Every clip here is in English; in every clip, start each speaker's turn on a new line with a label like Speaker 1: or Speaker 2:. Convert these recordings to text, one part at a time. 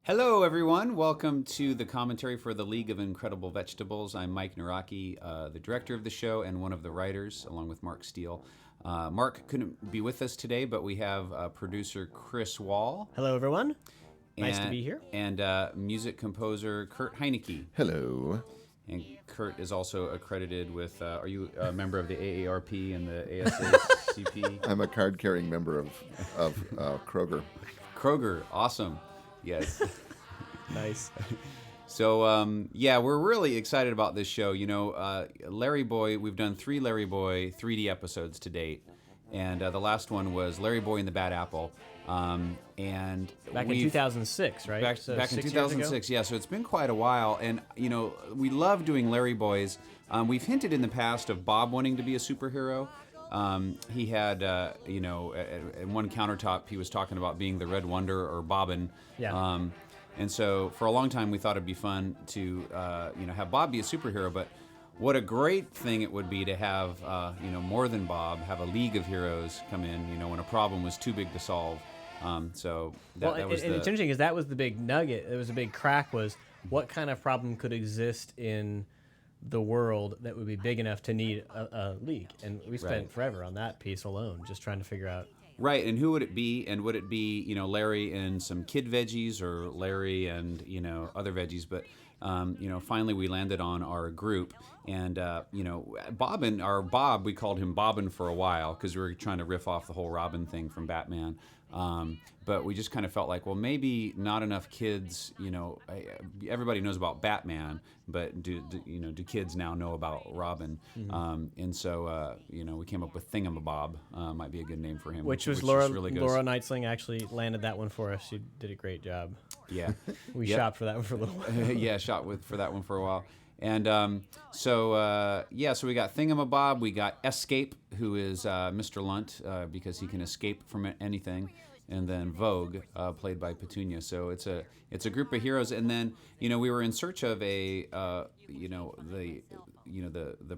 Speaker 1: Hello, everyone. Welcome to the commentary for the League of Incredible Vegetables. I'm Mike Nawrocki, the director of the show and one of the writers, along with Mark Steele. Mark couldn't be with us today, but we have producer Chris Wall.
Speaker 2: Hello, everyone. Nice to be here.
Speaker 1: And music composer Kurt Heinecke.
Speaker 3: Hello.
Speaker 1: And Kurt is also accredited with, are you a member of the AARP and the ASACP?
Speaker 3: I'm a card-carrying member of Kroger.
Speaker 1: Kroger, awesome. Yes.
Speaker 2: Nice.
Speaker 1: So, we're really excited about this show. You know, Larry Boy, we've done 3 Larry Boy 3D episodes to date. And the last one was Larry Boy and the Bad Apple. And
Speaker 2: back in 2006, right?
Speaker 1: Back in 2006, yeah. So it's been quite a while. And, you know, we love doing Larry Boys. We've hinted in the past of Bob wanting to be a superhero. He had, at one countertop, he was talking about being the Red Wonder or Bobbin.
Speaker 2: Yeah.
Speaker 1: And so for a long time, we thought it'd be fun to, have Bob be a superhero. But what a great thing it would be to have, more than Bob, have a league of heroes come in, when a problem was too big to solve. So that was
Speaker 2: it's interesting because that was the big nugget. It was a big crack was what kind of problem could exist in the world that would be big enough to need a league. And we spent forever on that piece alone, just trying to figure out.
Speaker 1: Right, and who would it be? And would it be, Larry and some kid veggies or Larry and, other veggies? But, finally we landed on our group. And, Bob, we called him Bobbin for a while because we were trying to riff off the whole Robin thing from Batman. But we just kind of felt like, well, maybe not enough kids, everybody knows about Batman, but do kids now know about Robin? Mm-hmm. And so, we came up with Thingamabob, might be a good name for him.
Speaker 2: Which Laura Knightsling actually landed that one for us. She did a great job.
Speaker 1: Yeah.
Speaker 2: We shopped for that one for a little while.
Speaker 1: Yeah, for that one for a while. And so we got Thingamabob, we got Escape, who is Mr. Lunt, because he can escape from anything, and then Vogue, played by Petunia. So it's a group of heroes, and then we were in search of the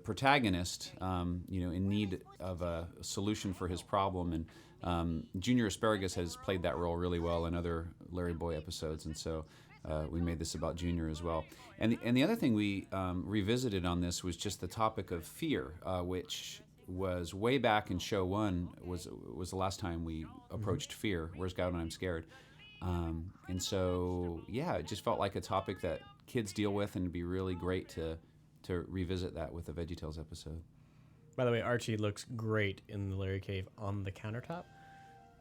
Speaker 1: protagonist, in need of a solution for his problem, and Junior Asparagus has played that role really well in other Larry Boy episodes, and so. We made this about Junior as well. And the other thing we revisited on this was just the topic of fear, which was way back in show 1 was the last time we approached fear. Where's God when I'm scared? And so, it just felt like a topic that kids deal with, and it'd be really great to revisit that with a VeggieTales episode.
Speaker 2: By the way, Archie looks great in the Larry Cave on the countertop.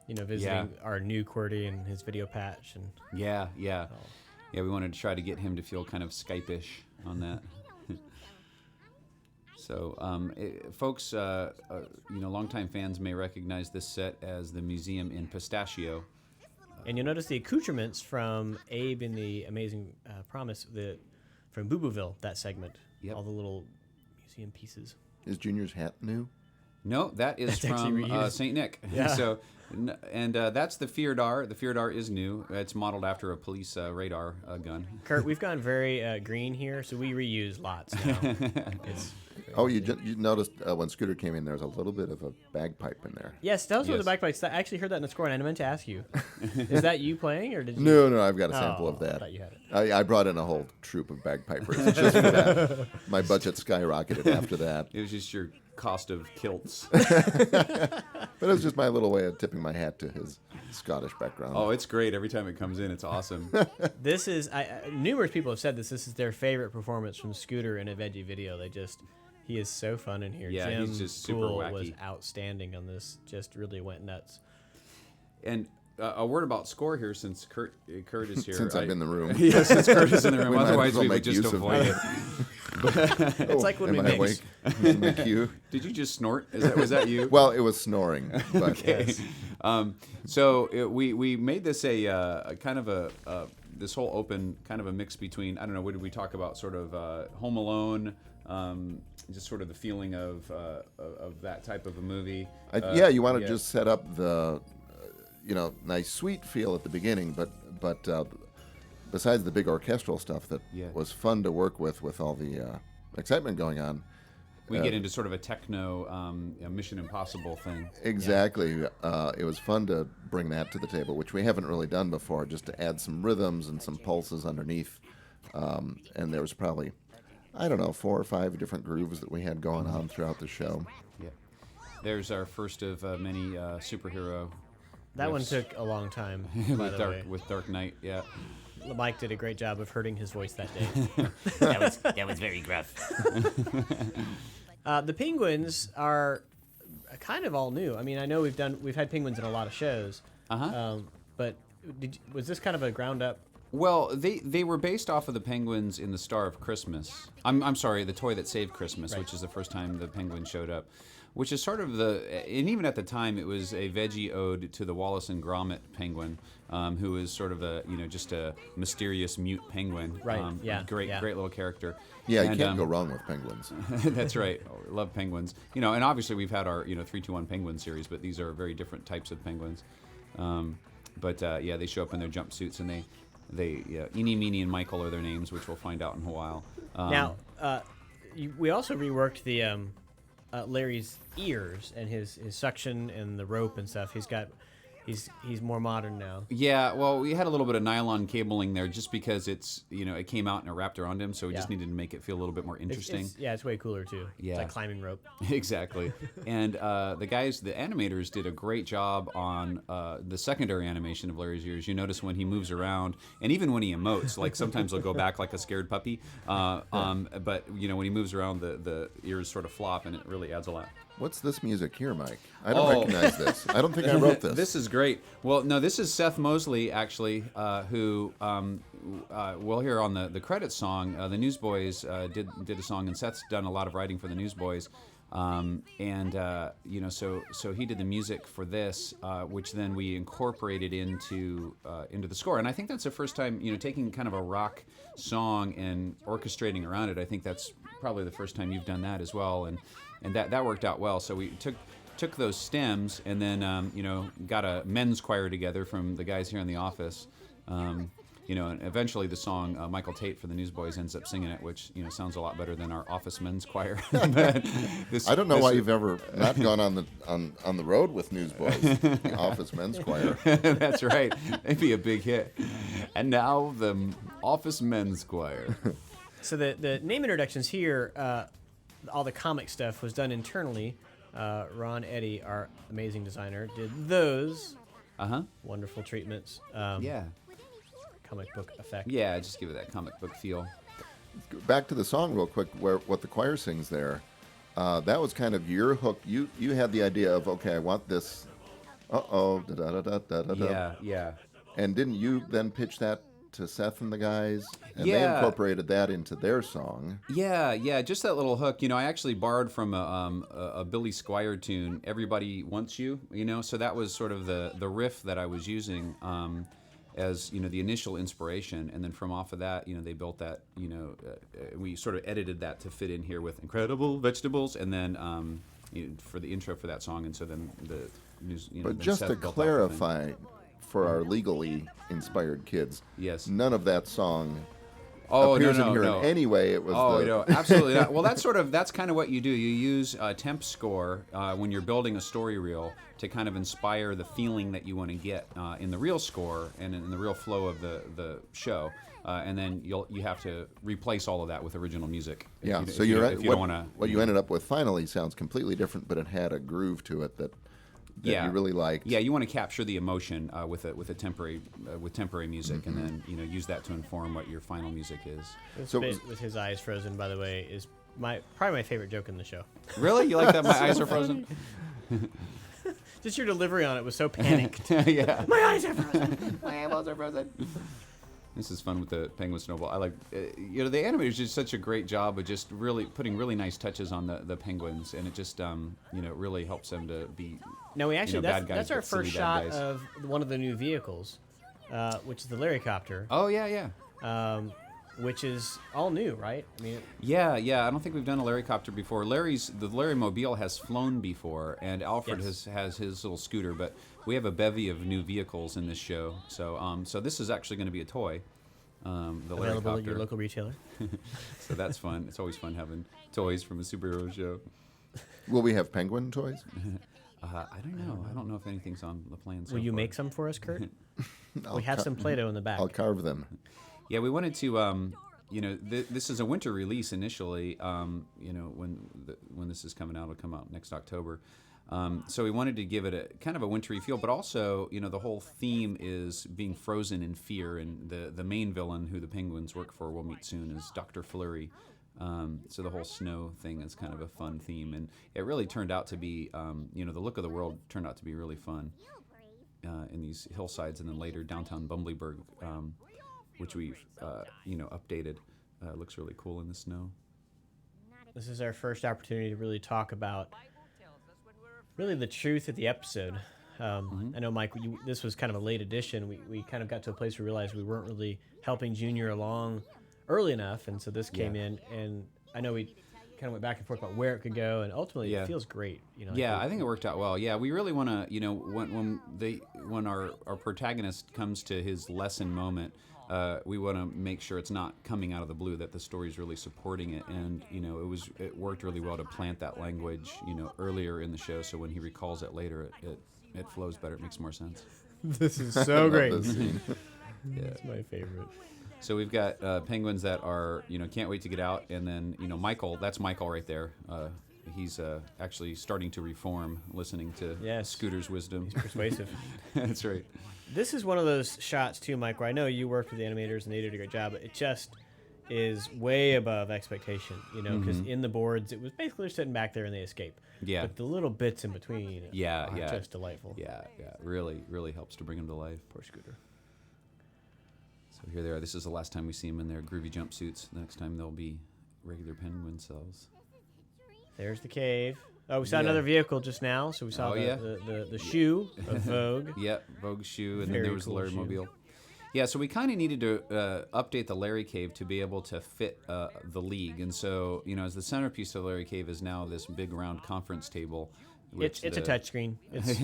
Speaker 2: Visiting our new QWERTY and his video patch. And
Speaker 1: Yeah, we wanted to try to get him to feel kind of Skype-ish on that. So, folks, longtime fans may recognize this set as the museum in Pistachio.
Speaker 2: And you'll notice the accoutrements from Abe in the Amazing Promise from Boo Booville, that segment.
Speaker 1: Yep.
Speaker 2: All the little museum pieces.
Speaker 3: Is Junior's hat new?
Speaker 1: No, that's from St. Nick.
Speaker 2: Yeah.
Speaker 1: So, and that's the Feardar. The Feardar is new. It's modeled after a police radar gun.
Speaker 2: Kurt, we've gone very green here, so we reuse lots now.
Speaker 3: You noticed when Scooter came in, there was a little bit of a bagpipe in there.
Speaker 2: Yes, tell us about the bagpipes. I actually heard that in the score, and I meant to ask you. Is that you playing, or did you?
Speaker 3: No, I've got a sample of that.
Speaker 2: I thought you had it.
Speaker 3: I brought in a whole troop of bagpipers just for that. My budget skyrocketed after that.
Speaker 1: It was just your cost of kilts.
Speaker 3: But it was just my little way of tipping my hat to his Scottish background.
Speaker 1: Oh, it's great. Every time it comes in, it's awesome.
Speaker 2: This is, numerous people have said this is their favorite performance from Scooter in a Veggie video. He is so fun in here.
Speaker 1: Yeah,
Speaker 2: Jim
Speaker 1: he's just super
Speaker 2: Poole
Speaker 1: wacky.
Speaker 2: Was outstanding on this, just really went nuts.
Speaker 1: And a word about score here, since Kurt is here.
Speaker 3: Since I'm in the room.
Speaker 1: Yeah, since Kurt is in the room. Otherwise, we would
Speaker 3: make
Speaker 1: just
Speaker 3: use of
Speaker 1: avoid it.
Speaker 2: It's like when we mix.
Speaker 3: Awake? Is my cue?
Speaker 1: Did you just snort? Was that you?
Speaker 3: Well, it was snoring. But
Speaker 1: Okay. Yes. We made this a kind of this whole open kind of a mix between, I don't know, what did we talk about? Sort of Home Alone, just sort of the feeling of that type of a movie.
Speaker 3: You want to just set up the, nice sweet feel at the beginning, but besides the big orchestral stuff that was fun to work with all the excitement going on,
Speaker 1: we get into sort of a techno Mission Impossible thing.
Speaker 3: Exactly. It was fun to bring that to the table, which we haven't really done before, just to add some rhythms and some pulses underneath. And there was probably, I don't know, 4 or 5 different grooves that we had going on throughout the show.
Speaker 1: Yeah. There's our first of many superhero.
Speaker 2: That one
Speaker 1: riffs.
Speaker 2: took a long time, by the way.
Speaker 1: With Dark Knight, yeah.
Speaker 2: Mike did a great job of hurting his voice that day.
Speaker 4: That was very gruff.
Speaker 2: The penguins are kind of all new. I mean, I know we've had penguins in a lot of shows. But was this kind of a ground up?
Speaker 1: Well, they were based off of the penguins in The Star of Christmas. I'm sorry, The Toy That Saved Christmas, which is the first time the penguin showed up. Which is sort of and even at the time, it was a veggie ode to the Wallace and Gromit penguin, who is sort of just a mysterious mute penguin.
Speaker 2: Right.
Speaker 1: Great little character.
Speaker 3: Yeah,
Speaker 1: and,
Speaker 3: you can't go wrong with penguins.
Speaker 1: That's right. Oh, love penguins. And obviously we've had our 3-2-1 penguin series, but these are very different types of penguins. They show up in their jumpsuits, and they Eenie, Meenie, and Michael are their names, which we'll find out in a while.
Speaker 2: Now, we also reworked the Larry's ears and his suction and the rope and stuff. He's more modern now.
Speaker 1: Yeah, well, we had a little bit of nylon cabling there just because it's it came out and it wrapped around him, so we just needed to make it feel a little bit more interesting.
Speaker 2: It's way cooler too.
Speaker 1: Yeah.
Speaker 2: It's like climbing rope.
Speaker 1: Exactly. And the animators did a great job on the secondary animation of Larry's ears. You notice when he moves around, and even when he emotes, like sometimes he'll go back like a scared puppy. But when he moves around, the ears sort of flop, and it really adds a lot.
Speaker 3: What's this music here, Mike? I don't recognize this. I don't think I wrote this.
Speaker 1: This is great. Well, no, this is Seth Mosley, actually, who we'll hear on the credits song. The Newsboys did a song, and Seth's done a lot of writing for the Newsboys. So he did the music for this, which then we incorporated into the score. And I think that's the first time, taking kind of a rock song and orchestrating around it. I think that's probably the first time you've done that as well. And that worked out well. So we took those stems and then got a men's choir together from the guys here in the office. And eventually the song Michael Tate for the Newsboys ends up singing it, which sounds a lot better than our office men's choir.
Speaker 3: I don't know why you've ever not gone on the road with Newsboys, the office men's choir.
Speaker 1: That's right. It'd be a big hit. And now the office men's choir.
Speaker 2: So the name introductions here, all the comic stuff was done internally. Ron Eddy, our amazing designer, did those wonderful treatments. Comic book effect.
Speaker 1: Yeah, just give it that comic book feel.
Speaker 3: Back to the song real quick, what the choir sings there. That was kind of your hook. You had the idea of, okay, I want this.
Speaker 1: Yeah.
Speaker 3: And didn't you then pitch that to Seth and the guys? And they
Speaker 1: Yeah.
Speaker 3: incorporated that into their song.
Speaker 1: Yeah, just that little hook. I actually borrowed from a Billy Squier tune, "Everybody Wants You." So that was sort of the riff that I was using as the initial inspiration, and then from off of that, they built that. We sort of edited that to fit in here with "Incredible Vegetables," and then for the intro for that song, and so then the news.
Speaker 3: But
Speaker 1: then
Speaker 3: just
Speaker 1: Seth
Speaker 3: to
Speaker 1: built off the thing.
Speaker 3: clarify, for our legally inspired kids,
Speaker 1: Yes.
Speaker 3: none of that song
Speaker 1: Oh,
Speaker 3: appears
Speaker 1: no,
Speaker 3: in here
Speaker 1: no.
Speaker 3: in any way. It was
Speaker 1: No, absolutely not. Well, that's kind of what you do. You use a temp score when you're building a story reel to kind of inspire the feeling that you want to get in the real score and in the real flow of the show. And then you have to replace all of that with original music.
Speaker 3: Yeah,
Speaker 1: If
Speaker 3: so
Speaker 1: you
Speaker 3: you're
Speaker 1: don't want to.
Speaker 3: what you ended up with finally sounds completely different, but it had a groove to it that you really liked.
Speaker 1: Yeah, you want to capture the emotion with temporary music, and then use that to inform what your final music is.
Speaker 2: This
Speaker 3: So-
Speaker 2: bit with his eyes frozen, by the way, is probably my favorite joke in the show.
Speaker 1: Really, you like that? My eyes are frozen.
Speaker 2: Just your delivery on it was so panicked.
Speaker 1: Yeah.
Speaker 2: My eyes are frozen.
Speaker 1: My eyeballs are frozen. This is fun with the Penguin Snowball. I like, the animators did such a great job of just really putting really nice touches on the penguins, and it just, really helps them to be.
Speaker 2: No, we actually
Speaker 1: bad guys,
Speaker 2: that's our
Speaker 1: but silly
Speaker 2: first
Speaker 1: bad
Speaker 2: shot
Speaker 1: guys.
Speaker 2: of one of the new vehicles, which is the Larrycopter,
Speaker 1: Oh yeah.
Speaker 2: which is all new, right? I mean,
Speaker 1: Yeah. I don't think we've done a Larrycopter before. The Larry Mobile has flown before, and Alfred
Speaker 2: Yes.
Speaker 1: has his little scooter, but we have a bevy of new vehicles in this show. So this is actually going to be a toy. The
Speaker 2: Available at
Speaker 1: Larrycopter.
Speaker 2: your local retailer.
Speaker 1: So that's fun. It's always fun having toys from a superhero show.
Speaker 3: Will we have penguin toys?
Speaker 1: I don't know. I don't know if anything's on the plan so
Speaker 2: Will you
Speaker 1: far.
Speaker 2: make some for us, Kurt?
Speaker 3: I'll
Speaker 2: We have some Play-Doh in the back.
Speaker 3: I'll carve them.
Speaker 1: Yeah, we wanted to. This is a winter release initially. When this is coming out, it'll come out next October. So we wanted to give it a kind of a wintry feel, but also, the whole theme is being frozen in fear, and the main villain, who the penguins work for, we'll meet soon, is Dr. Flurry. So the whole snow thing is kind of a fun theme, and it really turned out to be, the look of the world turned out to be really fun in these hillsides, and then later downtown Bumbleberg, which we've updated. Looks really cool in the snow.
Speaker 2: This is our first opportunity to really talk about really the truth of the episode. I know, Mike, this was kind of a late edition. We kind of got to a place where we realized we weren't really helping Junior along early enough, and so this came in, and I know we kind of went back and forth about where it could go, and ultimately it feels great.
Speaker 1: I think it worked out well. Yeah, we really want to, when our protagonist comes to his lesson moment, we want to make sure it's not coming out of the blue, that the story's really supporting it, and it worked really well to plant that language earlier in the show, so when he recalls it later, it flows better, it makes more sense.
Speaker 2: This is so great.
Speaker 3: This scene.
Speaker 2: It's my favorite.
Speaker 1: So we've got penguins that are can't wait to get out, and then Michael, that's Michael right there. He's actually starting to reform, listening to Scooter's wisdom.
Speaker 2: He's persuasive.
Speaker 1: That's right.
Speaker 2: This is one of those shots too, Mike, where I know you worked with the animators and they did a great job, but it just is way above expectation, because in the boards, it was basically they're sitting back there and they escape.
Speaker 1: Yeah.
Speaker 2: But the little bits in between are just delightful.
Speaker 1: Yeah. Really, really helps to bring them to life.
Speaker 2: Poor Scooter.
Speaker 1: So here they are. This is the last time we see them in their groovy jumpsuits. The next time they'll be regular penguin cells.
Speaker 2: There's the cave. Oh, we saw another vehicle just now, so we saw the shoe of Vogue.
Speaker 1: Yep, Vogue's shoe, and
Speaker 2: Very
Speaker 1: then there was
Speaker 2: cool
Speaker 1: the Larry
Speaker 2: shoe.
Speaker 1: Mobile. Yeah, so we kind of needed to update the Larry Cave to be able to fit the League, and so as the centerpiece of the Larry Cave is now this big round conference table.
Speaker 2: It's a touchscreen. It's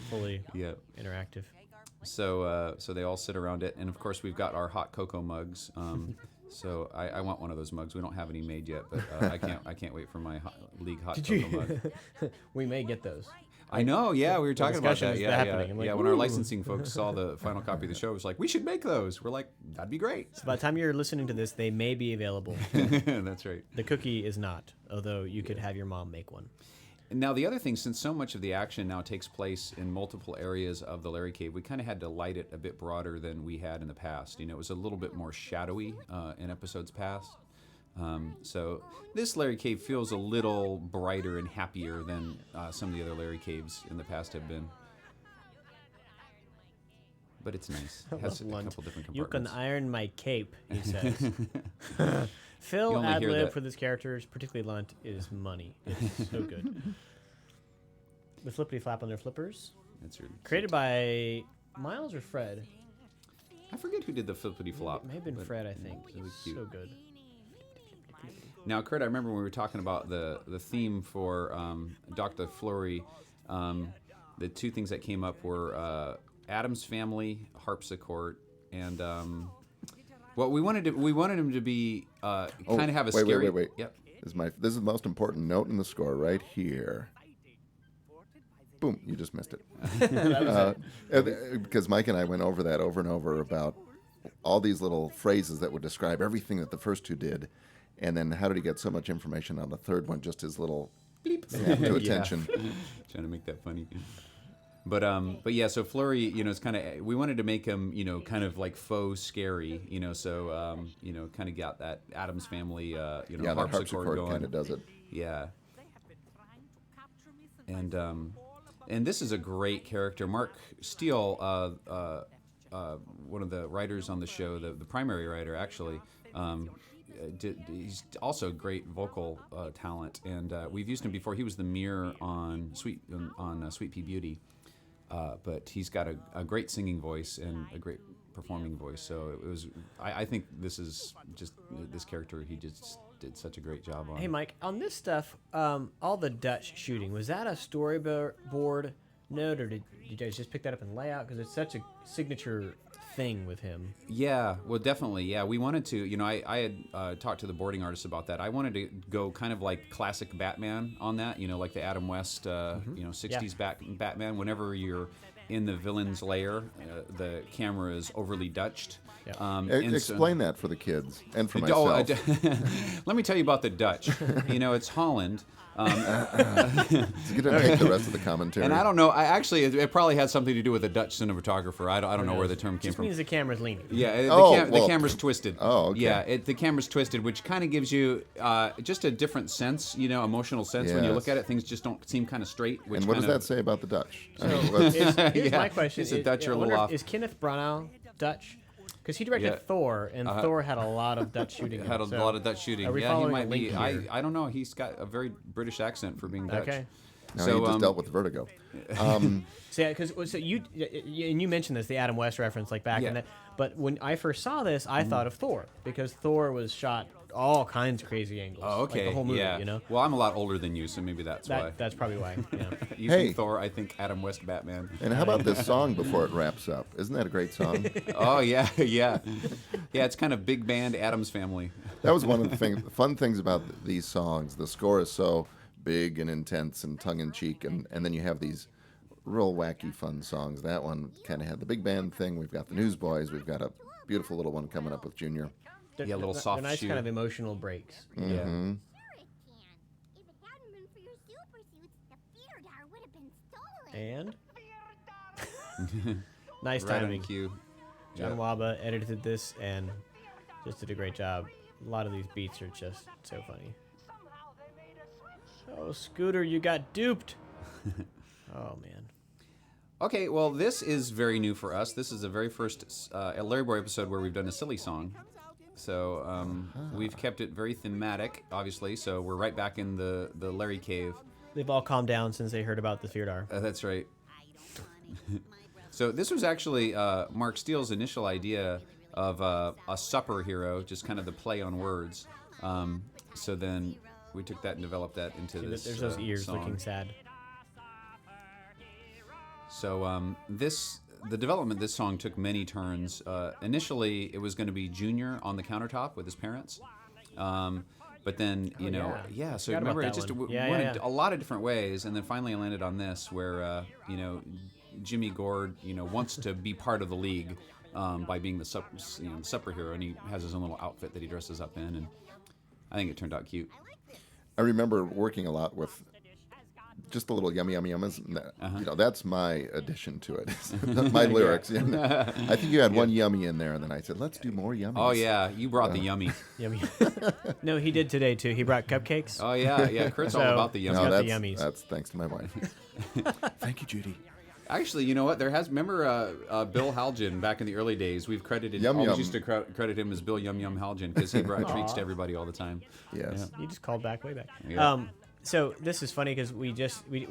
Speaker 2: fully interactive.
Speaker 1: So they all sit around it, and of course we've got our hot cocoa mugs. So I want one of those mugs. We don't have any made yet, but I can't wait for my League hot cocoa mug.
Speaker 2: We may get those.
Speaker 1: I know, yeah, we were talking about that.
Speaker 2: Happening. Like,
Speaker 1: when our licensing folks saw the final copy of the show, it was like, we should make those. We're like, that'd be great.
Speaker 2: So by the time you're listening to this, they may be available.
Speaker 1: That's right.
Speaker 2: The cookie is not, although you could have your mom make one.
Speaker 1: Now, the other thing, since so much of the action now takes place in multiple areas of the Larry Cave, we kind of had to light it a bit broader than we had in the past. It was a little bit more shadowy in episodes past. So this Larry Cave feels a little brighter and happier than some of the other Larry Caves in the past have been. But it's nice. It has a couple different compartments.
Speaker 2: You can iron my cape, he says. Phil
Speaker 1: only hear
Speaker 2: ad-lib
Speaker 1: that.
Speaker 2: for this characters, particularly Lunt, is money. It's so good. The flippity flap on their flippers.
Speaker 1: That's really
Speaker 2: Created by Miles or Fred?
Speaker 1: I forget who did the flippity flop.
Speaker 2: It may have been
Speaker 1: but
Speaker 2: Fred, I think.
Speaker 1: Really cute.
Speaker 2: So good.
Speaker 1: Now, Kurt, I remember when we were talking about the theme for Dr. Flurry, the two things that came up were Adam's Family, harpsichord, and well, we wanted him to be kind of have a scary.
Speaker 3: Wait.
Speaker 1: Yep.
Speaker 3: This is the most important note in the score right here. Boom! You just missed it. Because Mike and I went over that over and over about all these little phrases that would describe everything that the first two did, and then how did he get so much information on the third one? Just his little bleep snap to attention.
Speaker 1: Trying to make that funny. But yeah, so Flurry, is kind of, we wanted to make him, kind of like faux scary, so, kind of got that Adam's Family,
Speaker 3: that
Speaker 1: harpsichord going.
Speaker 3: kind of does it.
Speaker 1: Yeah. And this is a great character. Mark Steele, one of the writers on the show, the primary writer, actually, he's also great vocal talent, and we've used him before. He was the mirror on Sweet Pea Beauty. But he's got a great singing voice and a great performing voice. So it was. I think this is just this character. He just did such a great job on.
Speaker 2: Hey, Mike, on this stuff, all the Dutch shooting, was that a storyboard note, or you guys just pick that up in layout because it's such a signature thing with him.
Speaker 1: Yeah, well, definitely. Yeah, we wanted to. I had talked to the boarding artist about that. I wanted to go kind of like classic Batman on that. Like the Adam West, 60s Batman. Whenever you're in the villain's lair, the camera is overly Dutched.
Speaker 2: Yeah.
Speaker 3: Explain that for the kids and for
Speaker 1: Oh,
Speaker 3: myself.
Speaker 1: let me tell you about the Dutch. It's Holland.
Speaker 3: It's going to take the rest of the commentary.
Speaker 1: And I don't know. It probably had something to do with a Dutch cinematographer. I don't know where the term came
Speaker 2: Just
Speaker 1: from.
Speaker 2: means the camera's leaning.
Speaker 1: Yeah, the camera's twisted.
Speaker 3: Oh, okay.
Speaker 1: Yeah, the camera's twisted, which kind of gives you just a different sense, emotional sense when you look at it. Things just don't seem kind of straight.
Speaker 3: And what does that say about the Dutch?
Speaker 2: Here's my question:
Speaker 1: Is the Dutch are a
Speaker 2: I
Speaker 1: little
Speaker 2: wonder
Speaker 1: off?
Speaker 2: Is Kenneth Branagh Dutch? Because he directed Thor, and Thor had a lot of Dutch shooting.
Speaker 1: Had a lot of Dutch shooting.
Speaker 2: Are we
Speaker 1: Yeah, he
Speaker 2: following
Speaker 1: might
Speaker 2: a
Speaker 1: be.
Speaker 2: link here?
Speaker 1: I don't know. He's got a very British accent for being Dutch.
Speaker 2: Okay.
Speaker 3: No,
Speaker 1: So
Speaker 3: he just dealt with vertigo.
Speaker 2: So yeah, because you mentioned this, the Adam West reference, like back in that. But when I first saw this, I thought of Thor because Thor was shot all kinds of crazy angles.
Speaker 1: Oh, okay.
Speaker 2: Like the whole movie,
Speaker 1: yeah. Well, I'm a lot older than you, so maybe that's why.
Speaker 2: That's probably why. Yeah.
Speaker 1: You
Speaker 3: Hey.
Speaker 1: think Thor, I think Adam West Batman.
Speaker 3: And how about this song before it wraps up? Isn't that a great song?
Speaker 1: Oh yeah, yeah, yeah. It's kind of big band Adams Family.
Speaker 3: That was one of the fun things about these songs. The score is so big and intense and tongue-in-cheek, and then you have these real wacky, fun songs. That one kind of had the big band thing. We've got the Newsboys. We've got a beautiful little one coming up with Junior.
Speaker 2: They're-
Speaker 1: little
Speaker 2: they're
Speaker 1: soft
Speaker 2: nice
Speaker 1: shoe.
Speaker 2: kind of emotional breaks.
Speaker 1: Yeah.
Speaker 5: Sure it can. If it hadn't been for your super suits, the feeder tower would have been stolen.
Speaker 2: And nice
Speaker 1: Right on
Speaker 2: timing.
Speaker 1: cue.
Speaker 2: John
Speaker 1: Yeah.
Speaker 2: Waba edited this and just did a great job. A lot of these beats are just so funny. Oh, Scooter, you got duped. Oh, man.
Speaker 1: Okay, well, this is very new for us. This is the very first Larry Boy episode where we've done a silly song. So we've kept it very thematic, obviously. So we're right back in the Larry cave.
Speaker 2: They've all calmed down since they heard about the Feardar.
Speaker 1: That's right. So this was actually Mark Steele's initial idea of a supper hero, just kind of the play on words. So then we took that and developed that into
Speaker 2: See,
Speaker 1: this
Speaker 2: there's those ears
Speaker 1: song.
Speaker 2: looking sad.
Speaker 1: So the development of this song took many turns. Initially, it was going to be Junior on the countertop with his parents. But then, so
Speaker 2: Forgot about
Speaker 1: remember, it
Speaker 2: that
Speaker 1: just
Speaker 2: one.
Speaker 1: went a lot of different ways, and then finally I landed on this where, Jimmy Gord, wants to be part of the league by being the supper hero, and he has his own little outfit that he dresses up in, and I think it turned out cute.
Speaker 3: I remember working a lot with just the little yummy, yummy, yummies. That's my addition to it. My lyrics. I think you had one yummy in there, and then I said, let's do more yummies.
Speaker 1: Oh, yeah, you brought the yummy.
Speaker 2: Yummy. No, he did today, too. He brought cupcakes.
Speaker 1: Oh, yeah, Kurt's all
Speaker 2: So-
Speaker 1: about the yummy.
Speaker 2: got
Speaker 3: No,
Speaker 2: the yummies.
Speaker 3: that's thanks to my wife. Thank you, Judy.
Speaker 1: Actually, you know what? Remember Bill Haljan back in the early days? We've credited,
Speaker 3: Yum
Speaker 1: always
Speaker 3: Yum.
Speaker 1: used to credit him as Bill Yum Yum Haljan because he brought treats to everybody all the time.
Speaker 3: Yes.
Speaker 2: You just called back way back.
Speaker 1: Yeah.
Speaker 2: So this is funny because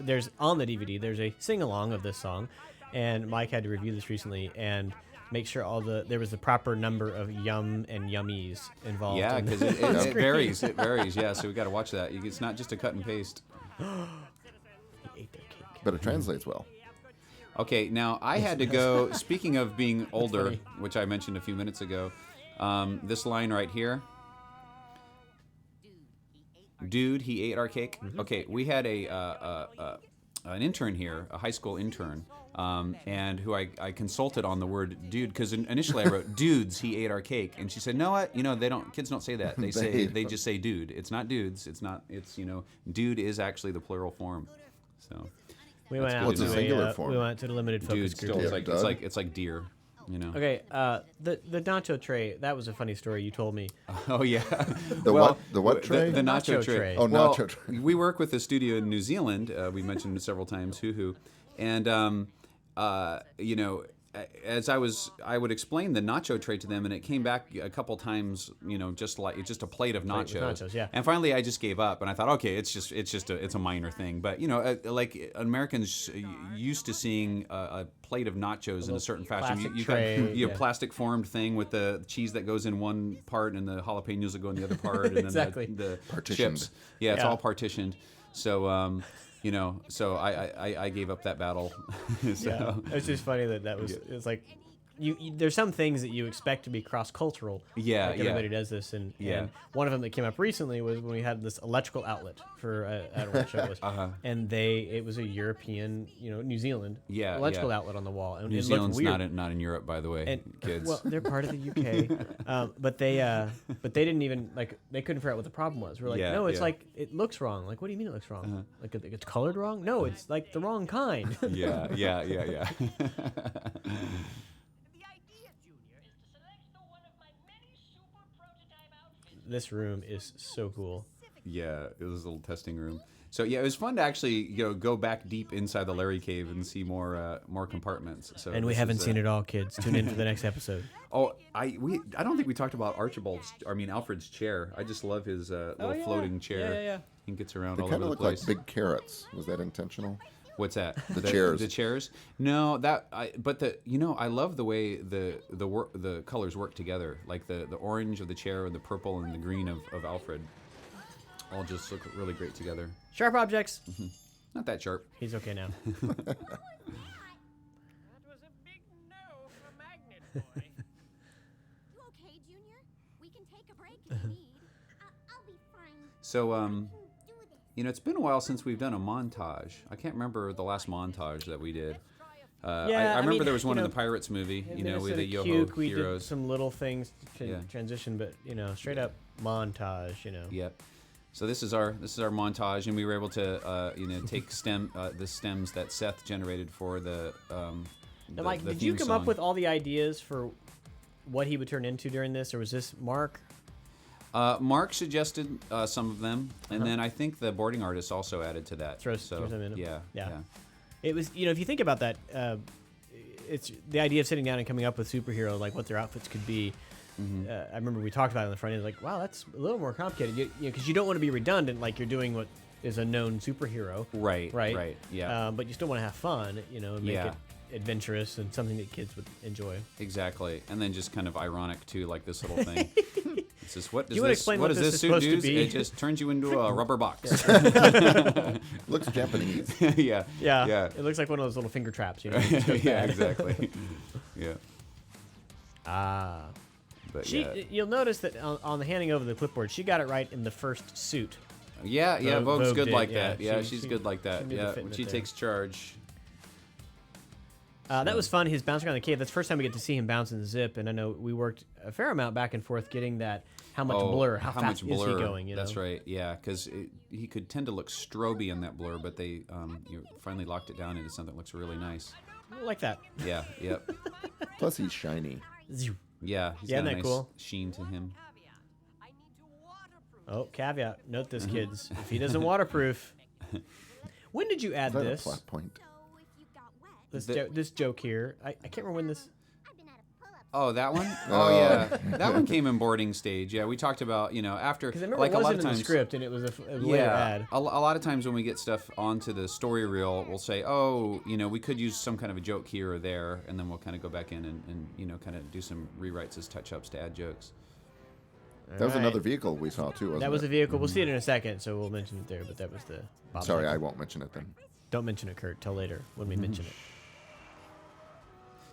Speaker 2: there's on the DVD there's a sing along of this song, and Mike had to review this recently and make sure there was the proper number of yum and yummies involved.
Speaker 1: Yeah,
Speaker 2: in
Speaker 1: because
Speaker 2: the
Speaker 1: it
Speaker 2: screen.
Speaker 1: varies. It varies, yeah, so we got to watch that. It's not just a cut and paste.
Speaker 2: He ate their cake.
Speaker 3: But it translates well.
Speaker 1: Okay, now I had to go, speaking of being older,
Speaker 2: funny.
Speaker 1: which I mentioned a few minutes ago, this line right here. Dude, he ate our cake. Okay, we had an intern here, a high school intern, and who I consulted on the word dude because initially I wrote dudes, he ate our cake, and she said, "No, what? Kids don't say that. They just say dude. It's not dudes. It's dude is actually the plural form." So
Speaker 2: We went out
Speaker 3: What's
Speaker 2: to
Speaker 3: the singular form?
Speaker 2: we went to the limited focus
Speaker 1: dude
Speaker 2: group.
Speaker 1: still
Speaker 3: Yeah,
Speaker 1: it's like deer.
Speaker 2: Okay, the nacho tray. That was a funny story you told me.
Speaker 1: Oh yeah.
Speaker 3: The what tray?
Speaker 1: The nacho
Speaker 2: Nacho
Speaker 1: tray.
Speaker 2: tray.
Speaker 3: Oh,
Speaker 1: Well,
Speaker 3: nacho tray.
Speaker 1: We work with a studio in New Zealand. We mentioned it several times, Hoo-Hoo. And, as I would explain the nacho tray to them, and it came back a couple times, just a plate of nachos.
Speaker 2: nachos, yeah.
Speaker 1: And finally, I just gave up, and I thought, okay, it's a minor thing. But like Americans used to seeing a plate of nachos in a certain fashion.
Speaker 2: plastic
Speaker 1: You
Speaker 2: tray,
Speaker 1: have
Speaker 2: yeah.
Speaker 1: plastic formed thing with the cheese that goes in one part, and the jalapenos that go in the other part, and
Speaker 2: Exactly.
Speaker 1: then the
Speaker 3: Partitioned.
Speaker 1: chips. Yeah, it's
Speaker 2: Yeah.
Speaker 1: all partitioned. So you know, so I gave up that battle. So,
Speaker 2: Yeah. It's just funny that was. It's like. There's some things that you expect to be cross-cultural.
Speaker 1: Yeah,
Speaker 2: like everybody does this, and one of them that came up recently was when we had this electrical outlet for I don't know what show it was, and it was a European, New Zealand electrical outlet on the wall, and
Speaker 1: New
Speaker 2: it looked
Speaker 1: Zealand's
Speaker 2: weird.
Speaker 1: not in Europe, by the way,
Speaker 2: And,
Speaker 1: kids.
Speaker 2: Well, they're part of the UK, but they didn't even they couldn't figure out what the problem was. We're like, no, it's like it looks wrong. Like, what do you mean it looks wrong? Like it's colored wrong? No, it's like the wrong kind.
Speaker 1: yeah.
Speaker 2: This room is so cool.
Speaker 1: Yeah, it was a little testing room. So yeah, it was fun to actually go back deep inside the Larry cave and see more compartments. So
Speaker 2: and we haven't seen it all, kids. Tune in for the next episode.
Speaker 1: Oh, I don't think we talked about Alfred's chair. I just love his little floating chair.
Speaker 2: Yeah.
Speaker 1: He gets around
Speaker 3: They
Speaker 1: all
Speaker 3: kind
Speaker 1: over
Speaker 3: of
Speaker 1: the
Speaker 3: look
Speaker 1: place.
Speaker 3: like big carrots. Was that intentional?
Speaker 1: What's that?
Speaker 3: The chairs.
Speaker 1: The chairs? No, I love the way the colors work together. Like the orange of the chair and the purple and the green of Alfred. All just look really great together.
Speaker 2: Sharp objects.
Speaker 1: Not that sharp.
Speaker 2: He's okay now.
Speaker 6: That was a big no from Magnet Boy.
Speaker 5: You okay, Junior? We can take a break if you need. I'll be fine.
Speaker 1: So,
Speaker 5: Do this.
Speaker 1: it's been a while since we've done a montage. I can't remember the last montage that we did. I
Speaker 2: I
Speaker 1: remember
Speaker 2: mean,
Speaker 1: there was one in the Pirates movie, with the
Speaker 2: Minnesota
Speaker 1: Yoho
Speaker 2: Cuke, we
Speaker 1: heroes.
Speaker 2: did some little things to
Speaker 1: Yeah.
Speaker 2: transition, but straight up montage.
Speaker 1: Yep. So this is our montage, and we were able to take the stems that Seth generated for the.
Speaker 2: Now, Mike, did you come up with all the ideas for what he would turn into during this, or was this Mark?
Speaker 1: Mark suggested some of them, and then I think the boarding artist also added to that.
Speaker 2: Throw some in.
Speaker 1: Yeah.
Speaker 2: It was, if you think about that, it's the idea of sitting down and coming up with superhero, like what their outfits could be. I remember we talked about it on the front end, like, wow, that's a little more complicated, because you don't want to be redundant, like you're doing what is a known superhero.
Speaker 1: Right. Yeah.
Speaker 2: But you still want to have fun, and make it adventurous and something that kids would enjoy.
Speaker 1: Exactly, and then just kind of ironic too, like this little thing. It says, "What does
Speaker 2: You wanna
Speaker 1: this?
Speaker 2: explain
Speaker 1: What
Speaker 2: what
Speaker 1: does
Speaker 2: this
Speaker 1: this
Speaker 2: is
Speaker 1: suit
Speaker 2: supposed
Speaker 1: do?
Speaker 2: to be?
Speaker 1: It just turns you into a rubber box."
Speaker 3: Looks Japanese.
Speaker 1: Yeah.
Speaker 2: It looks like one of those little finger traps, it just goes
Speaker 1: Yeah.
Speaker 2: bad.
Speaker 1: Exactly. Yeah. But
Speaker 2: You'll notice that on the handing over the clipboard, she got it right in the first suit.
Speaker 1: Yeah. Vogue's
Speaker 2: Vogue
Speaker 1: good
Speaker 2: did,
Speaker 1: like
Speaker 2: yeah.
Speaker 1: that. Yeah,
Speaker 2: She-
Speaker 1: she's
Speaker 2: she-
Speaker 1: good like that.
Speaker 2: she knew the
Speaker 1: Yeah,
Speaker 2: fitment
Speaker 1: when she
Speaker 2: there.
Speaker 1: takes charge.
Speaker 2: That was fun. His bouncing around the cave. That's the first time we get to see him bounce in the zip. And I know we worked a fair amount back and forth getting that. How much blur? How fast
Speaker 1: much blur?
Speaker 2: is he going?
Speaker 1: That's right. Yeah, because he could tend to look stroby in that blur, but they finally locked it down into something that looks really nice.
Speaker 2: Like that.
Speaker 1: Yeah. Yep.
Speaker 3: Plus, he's shiny.
Speaker 2: Ziu.
Speaker 1: Yeah. He's
Speaker 2: Yeah,
Speaker 1: got a
Speaker 2: isn't that
Speaker 1: nice
Speaker 2: cool?
Speaker 1: sheen to him.
Speaker 6: I need to waterproof.
Speaker 2: Oh, caveat. Note this, kids. If he doesn't waterproof. When did you add
Speaker 3: Is that a
Speaker 2: this?
Speaker 3: plot point?
Speaker 5: So if you got wet,
Speaker 2: This joke here. I can't remember when this.
Speaker 5: I've been at a pull-up.
Speaker 1: Oh, that one? Oh, yeah. That one came in boarding stage. Yeah, we talked about, after.
Speaker 2: Because I remember
Speaker 1: like
Speaker 2: it
Speaker 1: a lot
Speaker 2: wasn't
Speaker 1: of
Speaker 2: in
Speaker 1: times,
Speaker 2: the script, and it was a later ad.
Speaker 1: A lot of times when we get stuff onto the story reel, we'll say, we could use some kind of a joke here or there, and then we'll kind of go back in and kind of do some rewrites as touch-ups to add jokes.
Speaker 3: That was
Speaker 2: Alright.
Speaker 3: another vehicle we saw too, wasn't
Speaker 2: That was
Speaker 3: it?
Speaker 2: a vehicle. We'll see it in a second, so we'll mention it there. But that was the. Bob
Speaker 3: Sorry,
Speaker 2: cycle.
Speaker 3: I won't mention it then.
Speaker 2: Don't mention it, Kurt. Till later when we mention it.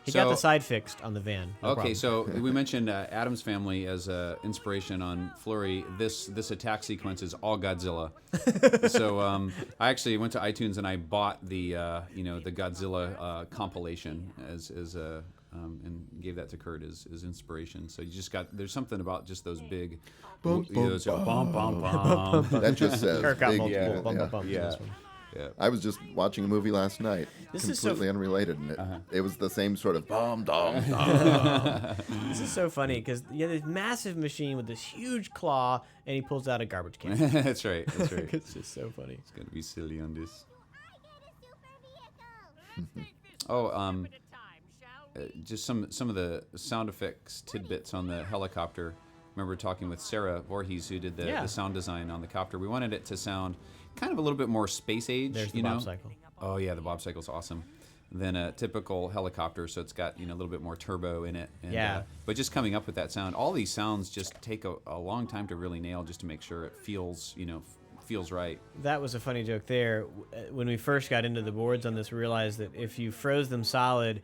Speaker 2: He
Speaker 1: So-
Speaker 2: got the side fixed on the van. No
Speaker 1: Okay,
Speaker 2: problem.
Speaker 1: so we mentioned Adam's Family as inspiration on Flurry. This attack sequence is all Godzilla. So I actually went to iTunes and I bought the the Godzilla compilation as and gave that to Kurt as inspiration. So you just there's something about just those big bum bum bum.
Speaker 3: That just says
Speaker 2: Kurt got
Speaker 3: big
Speaker 2: multiple
Speaker 3: evil,
Speaker 2: bum
Speaker 3: yeah.
Speaker 2: bumps in
Speaker 1: Yeah.
Speaker 2: this one.
Speaker 1: Yeah.
Speaker 3: I was just watching a movie last night,
Speaker 2: This is so
Speaker 3: completely unrelated, and it was the same sort of dum.
Speaker 2: This is so funny because this massive machine with this huge claw, and he pulls out a garbage can.
Speaker 1: That's right. That's right.
Speaker 2: It's just so funny.
Speaker 1: It's gonna be silly on this.
Speaker 5: I get a super vehicle.
Speaker 1: Oh,
Speaker 6: At a time, shall we?
Speaker 1: just some of the sound effects tidbits on the helicopter. Remember talking with Sarah Voorhees, who did the sound design on the copter. We wanted it to sound kind of a little bit more space age.
Speaker 2: There's the Bob cycle.
Speaker 1: Oh yeah, the Bob cycle's awesome. Than a typical helicopter, so it's got a little bit more turbo in it. And,
Speaker 2: Yeah.
Speaker 1: But just coming up with that sound, all these sounds just take a long time to really nail, just to make sure it feels feels right.
Speaker 2: That was a funny joke there. When we first got into the boards on this, we realized that if you froze them solid,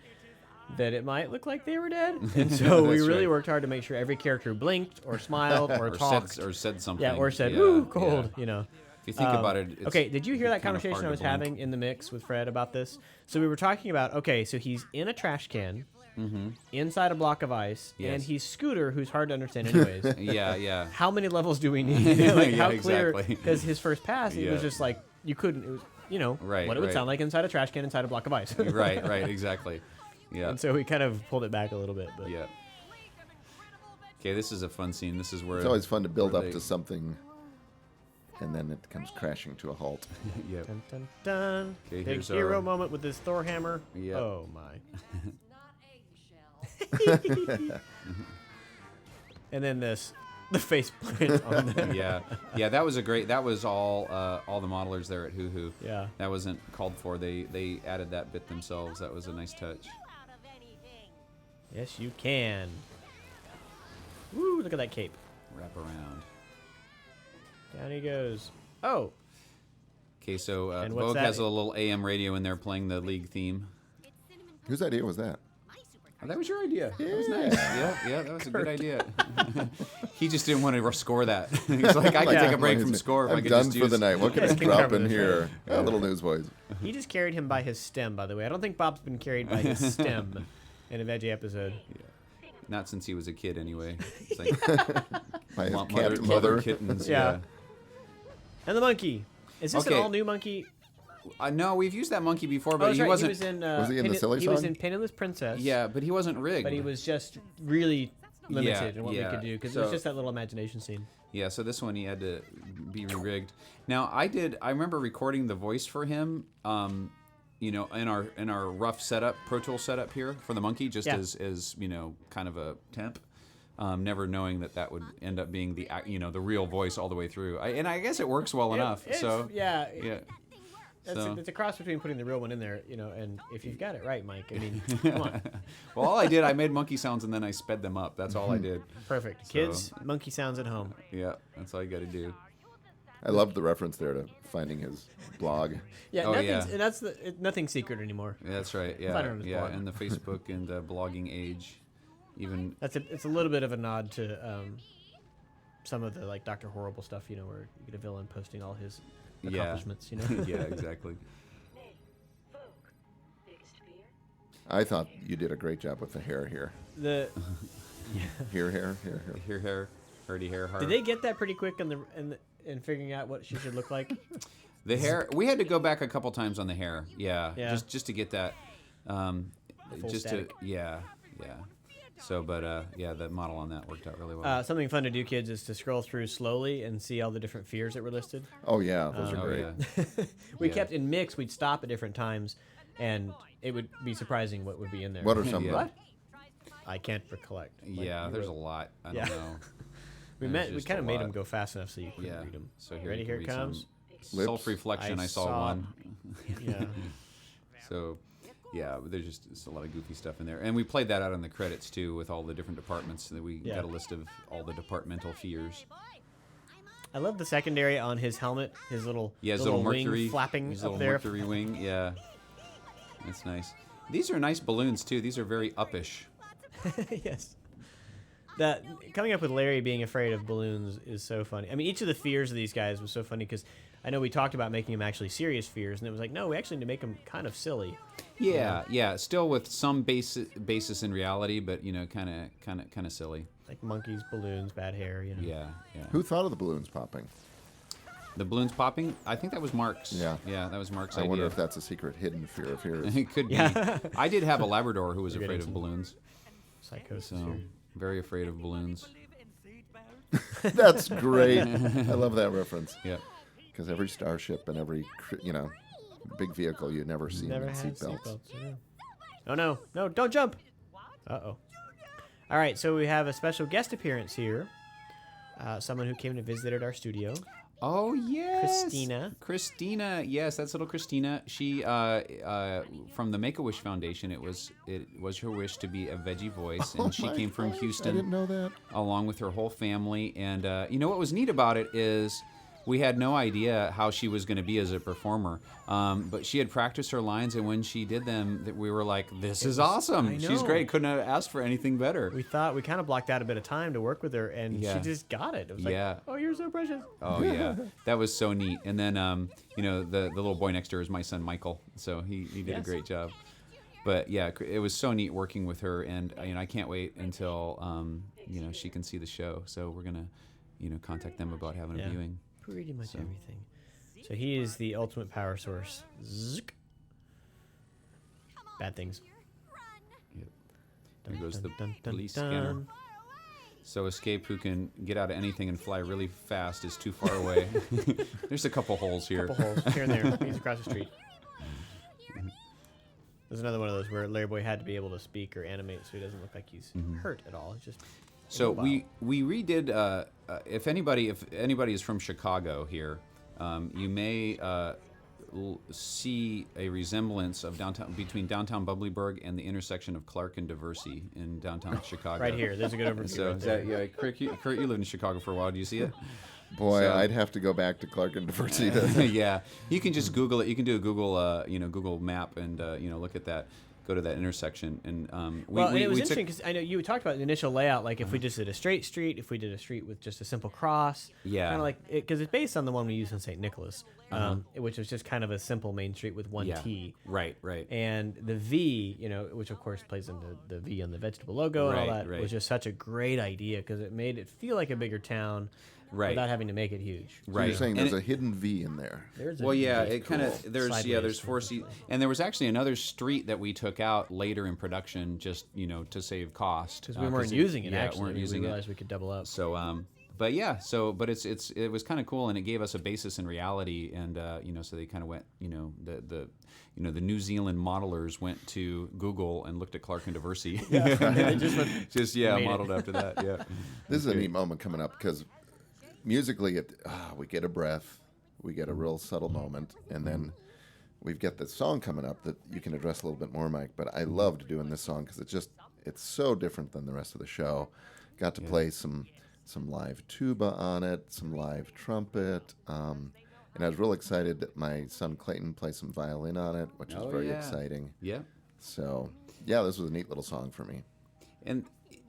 Speaker 2: that it might look like they were dead. And so we
Speaker 1: That's
Speaker 2: really
Speaker 1: right.
Speaker 2: worked hard to make sure every character blinked or smiled or talked.
Speaker 1: Said something.
Speaker 2: Yeah, or said,
Speaker 1: Yeah,
Speaker 2: "Woo, cold,"
Speaker 1: yeah.
Speaker 2: you know.
Speaker 1: If you think about it, it's
Speaker 2: Okay, did you hear that
Speaker 1: kind of
Speaker 2: conversation
Speaker 1: hard
Speaker 2: I
Speaker 1: to
Speaker 2: was
Speaker 1: blink.
Speaker 2: having in the mix with Fred about this? So we were talking about, okay, so he's in a trash can, inside a block of ice, and
Speaker 1: Yes.
Speaker 2: he's Scooter, who's hard to understand anyways.
Speaker 1: Yeah.
Speaker 2: How many levels do we need? Like,
Speaker 1: Yeah,
Speaker 2: how clear?
Speaker 1: exactly.
Speaker 2: Because his first pass, it
Speaker 1: Yeah.
Speaker 2: was just like, you couldn't, it was,
Speaker 1: Right,
Speaker 2: what it would
Speaker 1: right.
Speaker 2: sound like inside a trash can, inside a block of ice.
Speaker 1: right, exactly. Yeah.
Speaker 2: And so we kind of pulled it back a little bit. But
Speaker 1: Yeah. Okay, this is a fun scene. This is where
Speaker 3: It's always fun to build
Speaker 1: where
Speaker 3: up
Speaker 1: they-
Speaker 3: to something, and then it comes crashing to a halt.
Speaker 1: Yeah.
Speaker 2: Dun, dun, dun.
Speaker 1: Okay,
Speaker 2: Big
Speaker 1: here's
Speaker 2: hero
Speaker 1: our-
Speaker 2: moment with his Thor hammer.
Speaker 1: Yep.
Speaker 2: Oh, my.
Speaker 6: Not eggshell.
Speaker 2: And then the face plant on there.
Speaker 1: Yeah. That was a great. That was all the modelers there at Hoo Hoo.
Speaker 2: Yeah.
Speaker 1: That wasn't called for. They added that bit themselves. That was a nice touch.
Speaker 6: Out of anything.
Speaker 2: Yes, you can. Woo, look at that cape.
Speaker 1: Wrap around.
Speaker 2: Down he goes. Oh,
Speaker 1: Okay, so
Speaker 2: And what's
Speaker 1: Vogue
Speaker 2: that?
Speaker 1: has a little AM radio in there playing the league theme.
Speaker 3: Whose idea was that?
Speaker 1: Oh, that was your idea. That was nice. Yeah, that was a good idea. He just didn't want to score that. He's like, I could take a break from score if I
Speaker 3: I'm
Speaker 1: could
Speaker 3: done
Speaker 1: just
Speaker 3: for
Speaker 1: use
Speaker 3: the night. What can I
Speaker 2: Just
Speaker 3: drop
Speaker 2: cover
Speaker 3: in
Speaker 2: the
Speaker 3: here? A little Newsboys.
Speaker 2: he just carried him by his stem, by the way. I don't think Bob's been carried by his stem in a Veggie episode.
Speaker 1: Not since he was a kid, anyway. It's like
Speaker 3: By his
Speaker 1: mother,
Speaker 3: cat mother.
Speaker 1: kittens.
Speaker 2: Yeah. And the monkey. Is this
Speaker 1: Okay.
Speaker 2: an all-new monkey?
Speaker 1: No, we've used that monkey before, but
Speaker 2: that's
Speaker 1: he
Speaker 2: right.
Speaker 1: wasn't.
Speaker 2: He was in,
Speaker 3: Was he in the silly
Speaker 2: He was
Speaker 3: song?
Speaker 2: in Penniless Princess.
Speaker 1: Yeah, but he wasn't rigged.
Speaker 2: But he was just really limited
Speaker 1: Yeah,
Speaker 2: in what we
Speaker 1: yeah.
Speaker 2: could do because it was
Speaker 1: So-
Speaker 2: just that little imagination scene.
Speaker 1: Yeah, so this one he had to be re-rigged. Now I remember recording the voice for him. In our rough setup, Pro Tool setup here for the monkey, just
Speaker 2: Yeah.
Speaker 1: as kind of a temp. Never knowing that would end up being the real voice all the way through. And I guess it works well enough. So
Speaker 2: yeah.
Speaker 1: yeah.
Speaker 2: It's a cross between putting the real one in there, and if you've got it right, Mike. I mean, come on,
Speaker 1: Well, all I did, I made monkey sounds and then I sped them up. That's all I did.
Speaker 2: perfect.
Speaker 1: So-
Speaker 2: Kids, monkey sounds at home.
Speaker 1: Yeah, that's all you got to do.
Speaker 3: I loved the reference there to finding his blog.
Speaker 2: Yeah,
Speaker 1: Oh,
Speaker 2: nothing's,
Speaker 1: yeah.
Speaker 2: and that's nothing's secret anymore.
Speaker 1: Yeah, that's right.
Speaker 2: Find it on his
Speaker 1: Yeah,
Speaker 2: blog.
Speaker 1: and the Facebook and the blogging age, even
Speaker 2: It's a little bit of a nod to some of the like Dr. Horrible stuff, where you get a villain posting all his accomplishments.
Speaker 1: yeah, exactly.
Speaker 3: I thought you did a great job with the hair here.
Speaker 2: The
Speaker 3: Here.
Speaker 1: Hair, hurdy hair, heart.
Speaker 2: did they get that pretty quick in figuring out what she should look like?
Speaker 1: The hair. We had to go back a couple times on the hair. Yeah.
Speaker 2: Yeah.
Speaker 1: Just to get that.
Speaker 2: full
Speaker 1: Just
Speaker 2: static.
Speaker 1: to yeah. So, but the model on that worked out really well.
Speaker 2: Something fun to do, kids, is to scroll through slowly and see all the different fears that were listed.
Speaker 3: Oh yeah, those are
Speaker 1: oh
Speaker 3: great.
Speaker 1: yeah.
Speaker 2: We
Speaker 1: Yeah.
Speaker 2: kept in mix. We'd stop at different times, and it would be surprising what would be in there.
Speaker 3: What are some
Speaker 1: Yeah.
Speaker 3: of them?
Speaker 2: I can't recollect. Like,
Speaker 1: Yeah,
Speaker 2: we
Speaker 1: there's a
Speaker 2: wrote-
Speaker 1: lot. I
Speaker 2: Yeah.
Speaker 1: don't know.
Speaker 2: We
Speaker 1: There's
Speaker 2: we
Speaker 1: just
Speaker 2: kind
Speaker 1: a
Speaker 2: of made
Speaker 1: lot.
Speaker 2: them go fast enough so you couldn't
Speaker 1: Yeah.
Speaker 2: read them.
Speaker 1: So here
Speaker 2: Ready?
Speaker 1: you
Speaker 2: Here
Speaker 1: can
Speaker 2: it
Speaker 1: read some
Speaker 2: comes.
Speaker 3: Lips.
Speaker 1: Self-reflection. I saw
Speaker 2: saw-
Speaker 1: one.
Speaker 2: Yeah.
Speaker 1: So, yeah, there's just a lot of goofy stuff in there, and we played that out in the credits too, with all the different departments. That we
Speaker 2: Yeah.
Speaker 1: got a list of all the departmental fears.
Speaker 2: I love the secondary on his helmet. His little
Speaker 1: Yeah, his
Speaker 2: little
Speaker 1: little
Speaker 2: wing
Speaker 1: Mercury
Speaker 2: flapping
Speaker 1: his
Speaker 2: up
Speaker 1: little
Speaker 2: there.
Speaker 1: Mercury wing. Yeah, that's nice. These are nice balloons too. These are very uppish.
Speaker 2: Yes. That coming up with Larry being afraid of balloons is so funny. I mean, each of the fears of these guys was so funny because I know we talked about making them actually serious fears, and it was like, no, we actually need to make them kind of silly.
Speaker 1: Yeah. Still with some basis in reality, but kind of silly.
Speaker 2: Like monkeys, balloons, bad hair.
Speaker 1: Yeah.
Speaker 3: Who thought of the balloons popping?
Speaker 1: The balloons popping. I think that was Mark's.
Speaker 3: Yeah.
Speaker 1: that was Mark's
Speaker 3: I
Speaker 1: idea.
Speaker 3: wonder if that's a secret hidden fear of yours.
Speaker 1: It could be.
Speaker 2: Yeah.
Speaker 1: I did have a Labrador who was
Speaker 2: We're
Speaker 1: afraid
Speaker 2: getting
Speaker 1: of
Speaker 2: some-
Speaker 1: balloons.
Speaker 2: Psychosis
Speaker 1: So
Speaker 2: here.
Speaker 1: very afraid of balloons.
Speaker 3: That's great. I love that reference.
Speaker 1: Yeah.
Speaker 3: Because every starship and every big vehicle you never see
Speaker 2: Never
Speaker 3: in
Speaker 2: had
Speaker 3: seatbelts.
Speaker 2: seatbelts. Yeah. Oh no, don't jump. Uh-oh. All right, so we have a special guest appearance here. Someone who came and visited our studio.
Speaker 1: Oh yes,
Speaker 2: Christina.
Speaker 1: Yes, that's little Christina. She from the Make-A-Wish Foundation. It was her wish to be a veggie voice, and she came from
Speaker 3: I
Speaker 1: Houston
Speaker 3: didn't know that.
Speaker 1: along with her whole family. And what was neat about it is we had no idea how she was going to be as a performer. But she had practiced her lines, and when she did them, that we were like, "This is awesome!
Speaker 2: I
Speaker 1: She's
Speaker 2: know.
Speaker 1: great. Couldn't have asked for anything better."
Speaker 2: We thought we kind of blocked out a bit of time to work with her, and
Speaker 1: Yeah.
Speaker 2: she just got it. It was
Speaker 1: Yeah.
Speaker 2: like, oh, you're so precious.
Speaker 1: Oh yeah, that was so neat. And then the little boy next to her is my son Michael, so he did a
Speaker 2: Yes.
Speaker 1: great job. But yeah, it was so neat working with her, and I can't wait until she can see the show. So we're gonna contact them about having a
Speaker 2: Yeah.
Speaker 1: viewing.
Speaker 2: Pretty much everything. So he is the ultimate power source. Zzz. Bad things.
Speaker 1: Yep. There goes the
Speaker 2: Dun, dun,
Speaker 1: police
Speaker 2: dun.
Speaker 1: scanner. So Escape, who can get out of anything and fly really fast, is too far away. There's a couple holes here.
Speaker 2: Couple holes here and there. He's across the street. There's another one of those where Larry Boy had to be able to speak or animate, so he doesn't look like he's hurt at all. It's just
Speaker 1: So
Speaker 2: immobile.
Speaker 1: we redid. If anybody is from Chicago here, you may see a resemblance of between downtown Bubblyburg and the intersection of Clark and Diversey in downtown Chicago.
Speaker 2: right here. There's a good overview.
Speaker 1: So
Speaker 2: right
Speaker 1: is
Speaker 2: there.
Speaker 1: that Kurt, you lived in Chicago for a while. Do you see it?
Speaker 3: Boy,
Speaker 1: So-
Speaker 3: I'd have to go back to Clark and Diversity to
Speaker 1: Yeah, you can just Google it. You can do a Google Google map and look at that. Go to that intersection and
Speaker 2: And it was
Speaker 1: we
Speaker 2: interesting because I know you talked about the initial layout, like if we just did a straight street, if we did a street with just a simple cross.
Speaker 1: Yeah.
Speaker 2: Kind of like because it's based on the one we used in St. Nicholas, which was just kind of a simple main street with one T.
Speaker 1: Right.
Speaker 2: And the V, which of course plays into the V on the vegetable logo and all
Speaker 1: Right,
Speaker 2: that,
Speaker 1: right.
Speaker 2: was just such a great idea because it made it feel like a bigger town
Speaker 1: Right.
Speaker 2: without having to make it huge.
Speaker 1: Right.
Speaker 3: You're saying
Speaker 1: And
Speaker 3: there's a hidden V in there.
Speaker 2: There's
Speaker 1: Well, yeah,
Speaker 2: V.
Speaker 1: it kind of there's
Speaker 2: Sideways.
Speaker 1: four seats, and there was actually another street that we took out later in production, just to save cost
Speaker 2: Because we weren't using it, actually.
Speaker 1: weren't using
Speaker 2: we
Speaker 1: it.
Speaker 2: realized we could double up.
Speaker 1: So, but it was kind of cool, and it gave us a basis in reality, and so they kind of went, the New Zealand modelers went to Google and looked at Clark and Diversey,
Speaker 2: They just went, made it.
Speaker 1: modeled after that, yeah.
Speaker 3: This is a neat moment coming up because musically, we get a breath, we get a real subtle moment, and then we've got the song coming up that you can address a little bit more, Mike. But I loved doing this song because it's so different than the rest of the show. Got to play some live tuba on it, some live trumpet, and I was real excited that my son Clayton played some violin on it, which was very exciting.
Speaker 1: Yeah.
Speaker 3: So yeah, this was a neat little song for me.
Speaker 1: And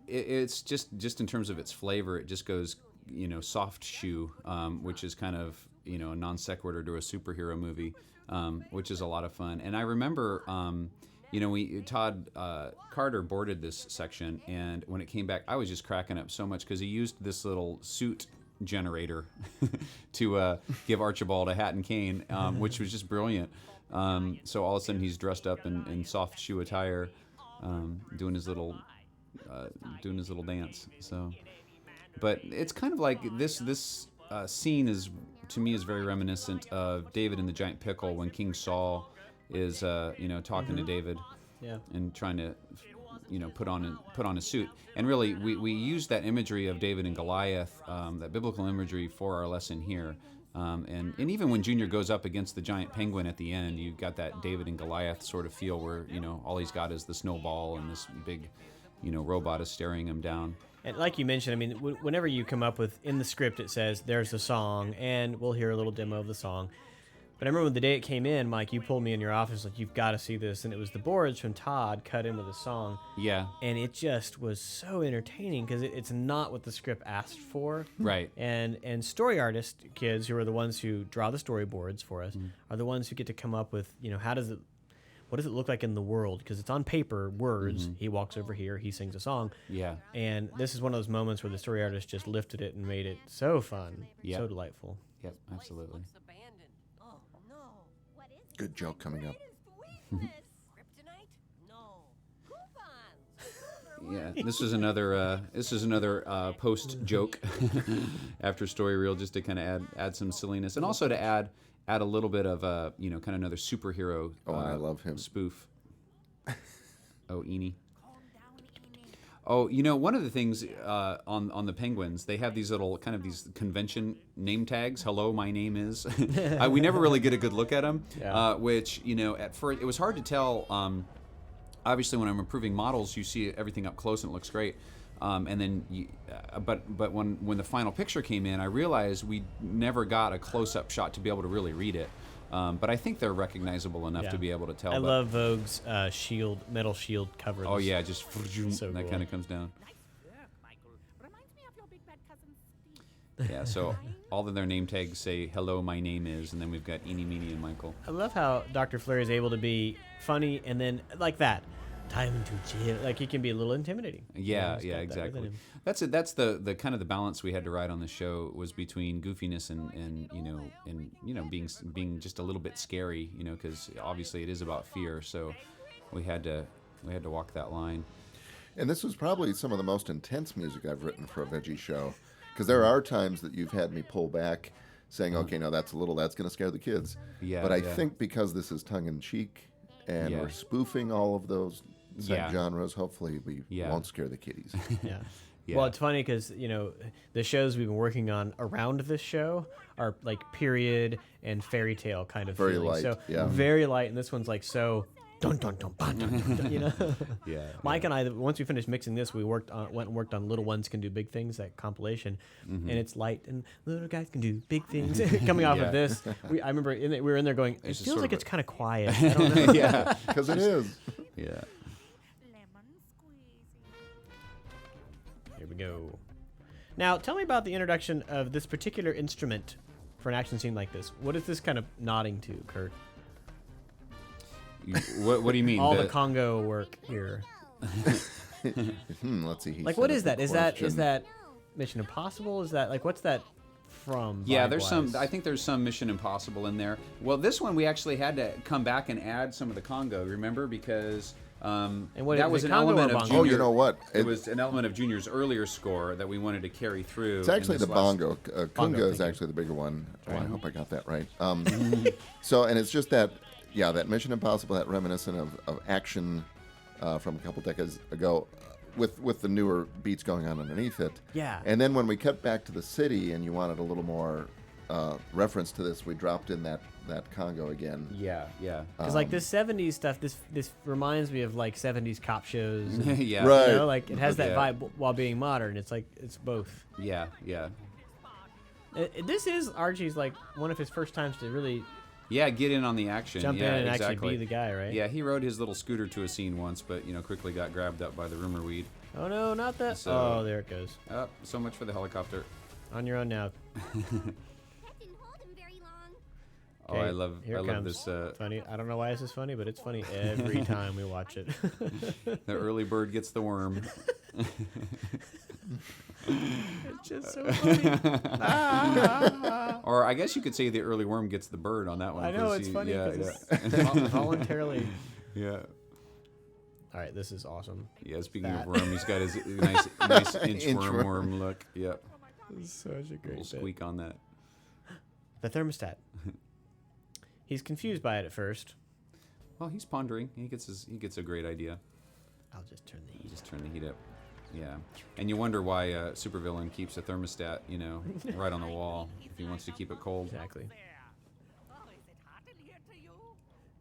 Speaker 1: it's just in terms of its flavor, it just goes, soft shoe, which is kind of, a non sequitur to a superhero movie, which is a lot of fun. And I remember, Todd Carter boarded this section, and when it came back, I was just cracking up so much because he used this little suit generator to give Archibald a hat and cane, which was just brilliant. So all of a sudden he's dressed up in soft shoe attire, doing his little dance. So, but it's kind of like this scene is, to me, is very reminiscent of David and the Giant Pickle when King Saul is talking to David
Speaker 2: yeah.
Speaker 1: and trying to put on a suit. And really we use that imagery of David and Goliath, that biblical imagery, for our lesson here. And even when Junior goes up against the giant penguin at the end, you got that David and Goliath sort of feel where all he's got is the snowball and this big robot is staring him down.
Speaker 2: And like you mentioned, I mean, whenever you come up with, in the script it says, there's the song, and we'll hear a little demo of the song. But I remember the day it came in, Mike, you pulled me in your office, like, you've got to see this. And it was the boards from Todd cut in with a song.
Speaker 1: Yeah.
Speaker 2: And it just was so entertaining because it's not what the script asked for.
Speaker 1: Right.
Speaker 2: And story artist kids, who are the ones who draw the storyboards for us, are the ones who get to come up with, what does it look like in the world? Because it's on paper, words. He walks over here, he sings a song.
Speaker 1: Yeah.
Speaker 2: And this is one of those moments where the story artist just lifted it and made it so fun,
Speaker 1: Yep.
Speaker 2: so delightful.
Speaker 1: Yep. Absolutely.
Speaker 6: Abandoned. Oh, no.
Speaker 5: What is
Speaker 3: Good joke coming up.
Speaker 6: Kryptonite? No. Coupons.
Speaker 1: Yeah. This is another post joke after story reel, just to kind of add some silliness, and also to add a little bit of kind of another superhero.
Speaker 3: Oh, and I love him.
Speaker 1: Spoof. Oh, Eenie. Oh, one of the things on the Penguins, they have these little kind of these convention name tags. Hello, my name is. We never really get a good look at them, which at first it was hard to tell. Obviously, when I'm improving models, you see everything up close and it looks great. And then, but when the final picture came in, I realized we never got a close-up shot to be able to really read it. But I think they're recognizable enough to be able to tell.
Speaker 2: I love Vogue's metal shield cover.
Speaker 1: Oh yeah, just
Speaker 2: So
Speaker 1: that
Speaker 2: cool.
Speaker 1: kind of comes down.
Speaker 7: Nice work, Michael. Reminds me of your big bad cousin Steve.
Speaker 1: Yeah, so all of their name tags say "Hello, my name is," and then we've got Eenie, Meenie, and Michael.
Speaker 2: I love how Dr. Flurry is able to be funny and then like that. Time to chill. Like he can be a little intimidating.
Speaker 1: Yeah,
Speaker 2: He's
Speaker 1: yeah,
Speaker 2: got that within
Speaker 1: exactly.
Speaker 2: him.
Speaker 1: That's it. That's the kind of the balance we had to ride on the show was between goofiness and being just a little bit scary, because obviously it is about fear. So we had to walk that line.
Speaker 3: And this was probably some of the most intense music I've written for a veggie show, because there are times that you've had me pull back, saying, "Okay, no, that's going to scare the kids."
Speaker 1: Yeah,
Speaker 3: But I
Speaker 1: yeah.
Speaker 3: think because this is tongue in cheek, and
Speaker 1: Yeah.
Speaker 3: we're spoofing all of those
Speaker 1: Yeah.
Speaker 3: genres, hopefully we
Speaker 1: Yeah.
Speaker 3: won't scare the kiddies.
Speaker 2: Yeah.
Speaker 1: Yeah.
Speaker 2: Well, it's funny because the shows we've been working on around this show are like period and fairy tale kind of
Speaker 3: Very
Speaker 2: feeling.
Speaker 3: light,
Speaker 2: So
Speaker 3: yeah.
Speaker 2: very light, and this one's like so dun dun dun dun dun, dun, dun.
Speaker 1: Yeah.
Speaker 2: Mike and I, once we finished mixing this, we went and worked on Little Ones Can Do Big Things, that compilation, and it's light and little guys can do big things. Coming off
Speaker 1: Yeah.
Speaker 2: of this, I remember we were in there going, it
Speaker 1: It's just
Speaker 2: feels
Speaker 1: sort
Speaker 2: like
Speaker 1: of
Speaker 2: it's kind of quiet. I don't know.
Speaker 1: yeah.
Speaker 3: Because it is.
Speaker 1: Yeah.
Speaker 7: Lemon squeezy.
Speaker 2: Here we go. Now, tell me about the introduction of this particular instrument for an action scene like this. What is this kind of nodding to, Kurt?
Speaker 1: What do you mean?
Speaker 2: All the Congo work here.
Speaker 3: Let's see. he
Speaker 2: Like,
Speaker 3: set
Speaker 2: what
Speaker 3: up
Speaker 2: is
Speaker 3: a
Speaker 2: that? Is
Speaker 3: question.
Speaker 2: that Mission Impossible? Is that like what's that from?
Speaker 1: Yeah, there's
Speaker 2: vibe-wise?
Speaker 1: some. I think there's some Mission Impossible in there. Well, this one we actually had to come back and add some of the Congo. Remember, because
Speaker 2: what
Speaker 1: that
Speaker 2: is
Speaker 1: was
Speaker 2: it,
Speaker 1: an
Speaker 2: Congo or
Speaker 1: element of
Speaker 2: bongo?
Speaker 1: Junior.
Speaker 3: Oh, you know what?
Speaker 1: It was an element of Junior's earlier score that we wanted to carry through.
Speaker 3: It's actually
Speaker 1: in
Speaker 3: the
Speaker 1: this last-
Speaker 3: bongo.
Speaker 2: Bongo,
Speaker 3: Kunga is
Speaker 2: thank you.
Speaker 3: actually the bigger one. Oh, I hope I got that right. So, and it's just that, that Mission Impossible, that reminiscent of action from a couple decades ago, with the newer beats going on underneath it.
Speaker 2: Yeah.
Speaker 3: And then when we cut back to the city, and you wanted a little more reference to this, we dropped in that Congo again.
Speaker 1: Yeah, yeah,
Speaker 2: Because like this '70s stuff, this reminds me of like '70s cop shows. And,
Speaker 1: yeah.
Speaker 3: Right.
Speaker 2: like it has that
Speaker 1: Yeah.
Speaker 2: vibe while being modern. It's like it's both.
Speaker 1: Yeah, yeah.
Speaker 2: This is Archie's like one of his first times to really
Speaker 1: Yeah, get in on the action.
Speaker 2: jump
Speaker 1: yeah,
Speaker 2: in and
Speaker 1: exactly.
Speaker 2: actually be the guy, right?
Speaker 1: Yeah, he rode his little scooter to a scene once, but quickly got grabbed up by the rumor weed.
Speaker 2: Oh no, not that.
Speaker 1: So-
Speaker 2: Oh, there it goes.
Speaker 1: Oh, so much for the helicopter.
Speaker 2: On your own now.
Speaker 5: That didn't hold him very long.
Speaker 1: Oh, I love
Speaker 2: Here it
Speaker 1: love
Speaker 2: comes.
Speaker 1: this.
Speaker 2: Funny. I don't know why this is funny, but it's funny every time we watch it.
Speaker 1: The early bird gets the worm.
Speaker 2: It's just so funny.
Speaker 1: Or I guess you could say the early worm gets the bird on that one.
Speaker 2: I know
Speaker 1: 'cause
Speaker 2: it's
Speaker 1: he-
Speaker 2: funny
Speaker 1: Yeah,
Speaker 2: because
Speaker 1: yeah.
Speaker 2: it's voluntarily.
Speaker 1: Yeah.
Speaker 2: All right, this is awesome.
Speaker 1: Yeah, speaking
Speaker 2: That.
Speaker 1: of worm, he's got his nice
Speaker 3: Inchworm.
Speaker 1: worm look. Yep.
Speaker 2: This is such a
Speaker 1: Little
Speaker 2: great bit.
Speaker 1: squeak on that.
Speaker 2: The thermostat. He's confused by it at first.
Speaker 1: Well, he's pondering. He gets a great idea.
Speaker 2: I'll just turn the
Speaker 1: You
Speaker 2: heat.
Speaker 1: just turn the heat up. Yeah. And you wonder why a supervillain keeps a thermostat, right on the wall if he wants to keep it cold.
Speaker 2: Exactly.
Speaker 7: There. Oh, is it hot in here to you?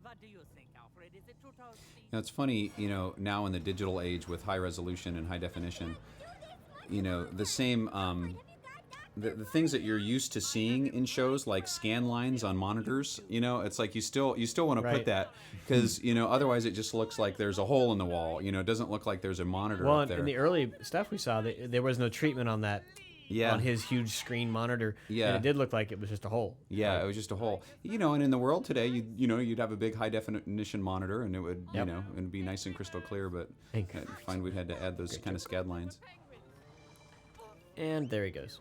Speaker 7: What do you think, Alfred? Is it too toasty?
Speaker 1: It's funny, now in the digital age with high resolution and high definition, the same, the things that you're used to seeing in shows like scan lines on monitors, it's like you still want to
Speaker 2: Right.
Speaker 1: put that because, otherwise it just looks like there's a hole in the wall, it doesn't look like there's a monitor
Speaker 2: Well,
Speaker 1: up there.
Speaker 2: in the early stuff we saw, there was no treatment on that.
Speaker 1: Yeah.
Speaker 2: On his huge screen monitor.
Speaker 1: Yeah.
Speaker 2: And it did look like it was just a hole.
Speaker 1: Yeah, it was just a hole. And in the world today, you'd have a big high definition monitor, and it would,
Speaker 2: Yep.
Speaker 1: it'd be nice and crystal clear. But
Speaker 2: Thank
Speaker 1: I find we had to add those kind of SCAD lines.
Speaker 2: And there he goes.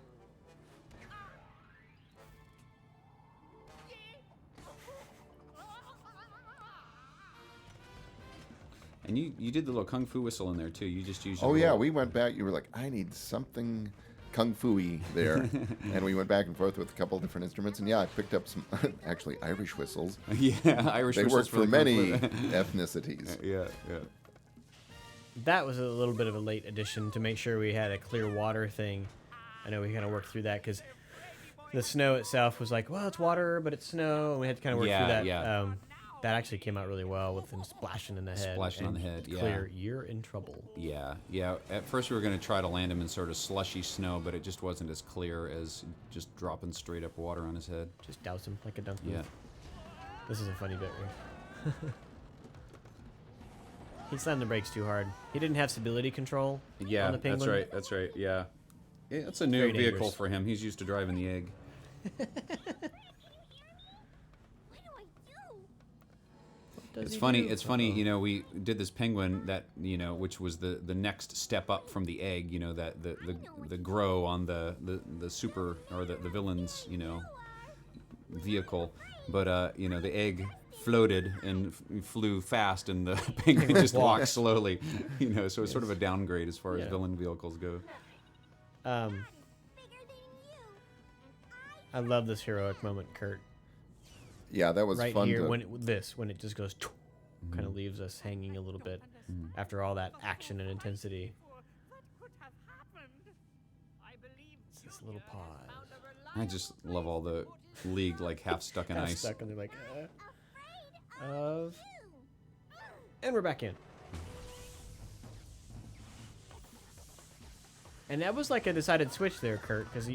Speaker 1: And you did the little kung fu whistle in there too. You just used.
Speaker 3: Oh
Speaker 1: your
Speaker 3: yeah,
Speaker 1: little-
Speaker 3: we went back. You were like, I need something kung fu-y there, and we went back and forth with a couple different instruments. And yeah, I picked up some actually Irish whistles.
Speaker 1: Yeah, Irish
Speaker 3: They
Speaker 1: whistles
Speaker 3: work for
Speaker 1: the kung
Speaker 3: many
Speaker 1: fu.
Speaker 3: ethnicities.
Speaker 1: Yeah, yeah.
Speaker 2: That was a little bit of a late addition to make sure we had a clear water thing. I know we kind of worked through that because the snow itself was like, well, it's water, but it's snow, and we had to kind of work
Speaker 1: Yeah,
Speaker 2: through that.
Speaker 1: yeah.
Speaker 2: That actually came out really well with him splashing in the head.
Speaker 1: Splashing on
Speaker 2: and
Speaker 1: the head, yeah.
Speaker 2: Clear, you're in trouble.
Speaker 1: Yeah. At first we were going to try to land him in sort of slushy snow, but it just wasn't as clear as just dropping straight up water on his head.
Speaker 2: Just douse him like a dunk.
Speaker 1: Yeah.
Speaker 2: This is a funny bit, right? He slammed the brakes too hard. He didn't have stability control
Speaker 1: Yeah,
Speaker 2: on the Penguin.
Speaker 1: that's right. Yeah. It's a new
Speaker 2: Very
Speaker 1: vehicle
Speaker 2: dangerous.
Speaker 1: for him. He's used to driving the egg.
Speaker 5: What do I do?
Speaker 1: It's funny, you know, we did this penguin that, you know, which was the next step up from the egg, you know, that the grow on the super or the villain's, you know, vehicle. But you know, the egg floated and flew fast, and the penguin just walked slowly, you know, so it's sort of a downgrade as far as villain vehicles go.
Speaker 5: Bigger than you.
Speaker 2: I love this heroic moment, Kurt.
Speaker 3: Yeah, that was
Speaker 2: Right
Speaker 3: fun.
Speaker 2: here, when it just goes, kind of leaves us hanging a little bit after all that action and intensity.
Speaker 7: What could have happened? I believe
Speaker 2: It's this little pause.
Speaker 1: I just love all the league like half stuck in
Speaker 2: Half
Speaker 1: ice.
Speaker 2: stuck, and they're like, and we're back in. And that was like a decided switch there, Kurt, because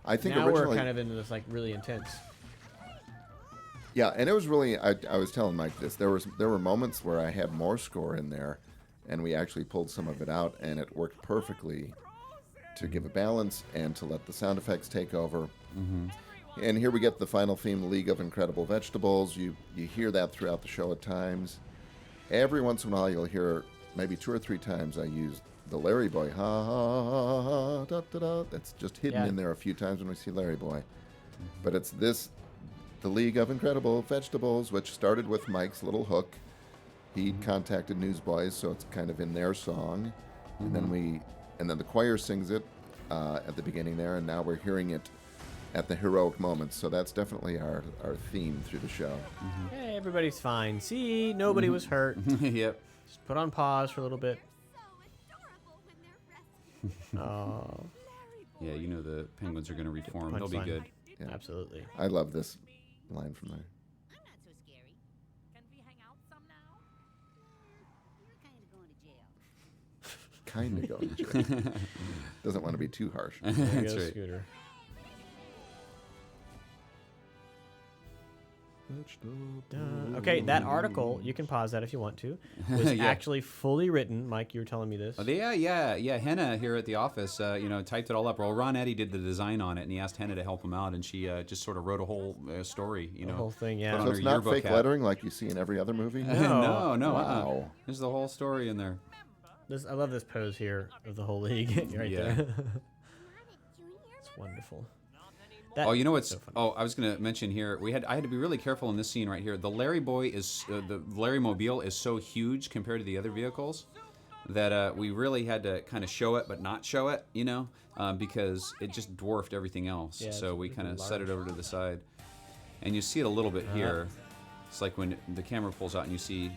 Speaker 3: I think
Speaker 2: now
Speaker 3: originally,
Speaker 2: we're kind of into this like really intense.
Speaker 3: yeah, and it was really. I was telling Mike this. There were moments where I had more score in there, and we actually pulled some of it out, and it worked perfectly to give a balance and to let the sound effects take over. And here we get the final theme, League of Incredible Vegetables. You hear that throughout the show at times. Every once in a while, you'll hear maybe 2 or 3 times I use the Larry Boy, ha ha ha ha, da da da. That's just hidden in there a few times when we see Larry Boy. But it's this, the League of Incredible Vegetables, which started with Mike's little hook. He contacted Newsboys, so it's kind of in their song. And then the choir sings it at the beginning there, and now we're hearing it at the heroic moments. So that's definitely our theme through the show.
Speaker 2: Hey, everybody's fine. See, nobody was hurt.
Speaker 1: Yep.
Speaker 2: Just put on pause for a little bit.
Speaker 5: So adorable when they're rescued.
Speaker 2: Oh,
Speaker 1: Yeah, you know the penguins are going to reform. They'll be
Speaker 2: punchline.
Speaker 1: good.
Speaker 3: Yeah.
Speaker 2: absolutely.
Speaker 3: I love this line from there.
Speaker 6: I'm not so scary.
Speaker 7: Can we hang out some now?
Speaker 6: You're kind of going to jail.
Speaker 3: Kind of going to jail. Doesn't want to be too harsh.
Speaker 2: There
Speaker 1: That's
Speaker 2: goes
Speaker 1: right.
Speaker 2: Scooter. Okay, that article, you can pause that if you want to, was
Speaker 1: Yeah.
Speaker 2: actually fully written. Mike, you were telling me this.
Speaker 1: Oh, yeah. Henna here at the office, you know, typed it all up. Well, Ron Eddy did the design on it, and he asked Henna to help him out, and she just sort of wrote a whole story, you know.
Speaker 2: The whole thing, yeah.
Speaker 1: put on
Speaker 3: So
Speaker 1: her
Speaker 3: it's not
Speaker 1: yearbook
Speaker 3: fake
Speaker 1: hat.
Speaker 3: lettering like you see in every other movie?
Speaker 1: No.
Speaker 3: Wow.
Speaker 1: There's the whole story in there.
Speaker 2: I love this pose here of the whole league right
Speaker 1: Yeah.
Speaker 2: there.
Speaker 5: Junior,
Speaker 2: It's wonderful.
Speaker 1: Oh, you know what's?
Speaker 2: so funny.
Speaker 1: Oh, I was going to mention here. I had to be really careful in this scene right here. The Larry Boy is the Larry Mobile is so huge compared to the other vehicles that we really had to kind of show it but not show it, you know, because it just dwarfed everything else.
Speaker 2: Yeah,
Speaker 1: so
Speaker 2: it's
Speaker 1: we kind of
Speaker 2: large.
Speaker 1: set it over to the side, and you see it a little bit here. It's like when the camera pulls out and you see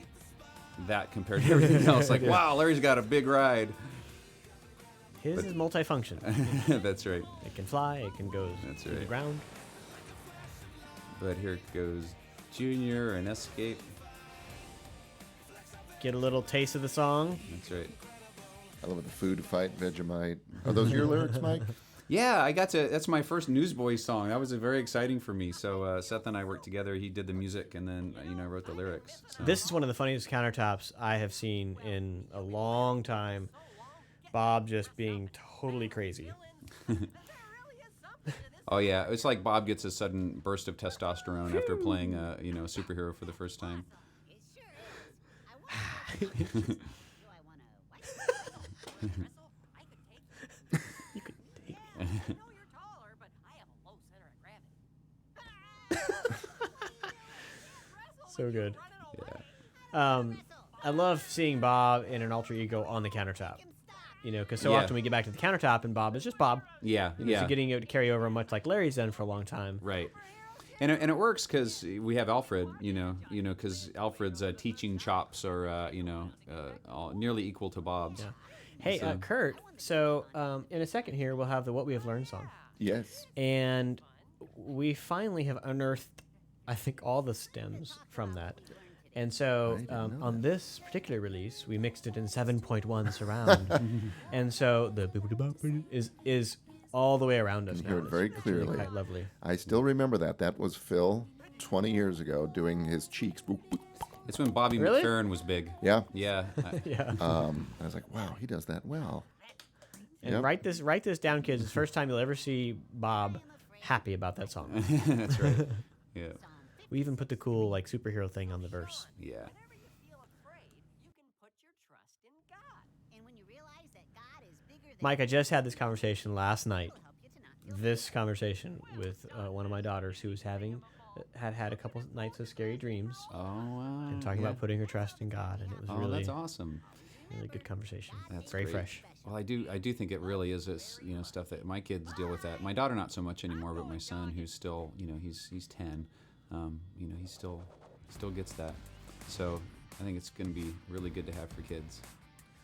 Speaker 1: that compared to everything else. Like, wow, Larry's got a big ride.
Speaker 2: His is multifunction.
Speaker 1: That's right.
Speaker 2: It can fly, it can go
Speaker 1: That's
Speaker 2: to the
Speaker 1: right.
Speaker 2: ground.
Speaker 1: But here goes Junior and Escape.
Speaker 2: Get a little taste of the song.
Speaker 1: That's right.
Speaker 3: I love it. The food fight, Vegemite. Are those your lyrics, Mike?
Speaker 1: Yeah, I got to. That's my first Newsboys song. That was very exciting for me. So Seth and I worked together. He did the music, and then I wrote the lyrics. So.
Speaker 2: This is one of the funniest countertops I have seen in a long time. Bob just being totally crazy.
Speaker 1: Oh yeah, it's like Bob gets a sudden burst of testosterone after playing a superhero for the first time.
Speaker 6: It sure is. Do I want to wipe
Speaker 7: I could take you.
Speaker 2: You could take
Speaker 7: I know you're taller, but I have a low center of gravity.
Speaker 2: so good.
Speaker 1: Yeah.
Speaker 2: I love seeing Bob in an alter ego on the countertop. You know, because so
Speaker 1: Yeah.
Speaker 2: often we get back to the countertop and Bob is just Bob.
Speaker 1: Yeah.
Speaker 2: You know, so getting it to carry over much like Larry's done for a long time.
Speaker 1: Right. And it works because we have Alfred, because Alfred's teaching chops are, all nearly equal to Bob's.
Speaker 2: Yeah. Hey,
Speaker 1: So-
Speaker 2: Kurt. So in a second here, we'll have the What We Have Learned song.
Speaker 3: Yes.
Speaker 2: And we finally have unearthed I think, all the stems from that. And so on this particular release, we mixed it in 7.1 surround. And so the is all the way around us
Speaker 3: You
Speaker 2: now.
Speaker 3: heard very
Speaker 2: It's really
Speaker 3: clearly.
Speaker 2: quite lovely.
Speaker 3: I still remember that. That was Phil 20 years ago doing his cheeks. Boop, boop.
Speaker 1: It's when Bobby
Speaker 2: Really?
Speaker 1: McFerrin was big.
Speaker 3: Yeah.
Speaker 1: Yeah.
Speaker 2: Yeah.
Speaker 3: I was like, wow, he does that well.
Speaker 2: And
Speaker 3: Yep.
Speaker 2: write this down, kids. It's the first time you'll ever see Bob happy about that song.
Speaker 1: That's right. Yeah.
Speaker 2: We even put the cool like superhero thing on the verse.
Speaker 1: Yeah.
Speaker 7: Whenever you feel afraid, you can put your trust in God.
Speaker 6: And when you realize that God is bigger than
Speaker 2: Mike, I just had this conversation last night.
Speaker 6: will help you to not feel
Speaker 2: This conversation with one of my daughters who was had a couple nights of scary dreams
Speaker 1: Oh, wow.
Speaker 2: and talking about putting her trust in God, and it was
Speaker 1: Oh,
Speaker 2: really
Speaker 1: that's awesome.
Speaker 2: really good conversation.
Speaker 1: That's
Speaker 2: very
Speaker 1: great.
Speaker 2: fresh.
Speaker 1: Well, I do think it really is this, stuff that my kids deal with that. My daughter not so much anymore, but my son, who's still, he's 10, he still gets that. So I think it's going to be really good to have for kids.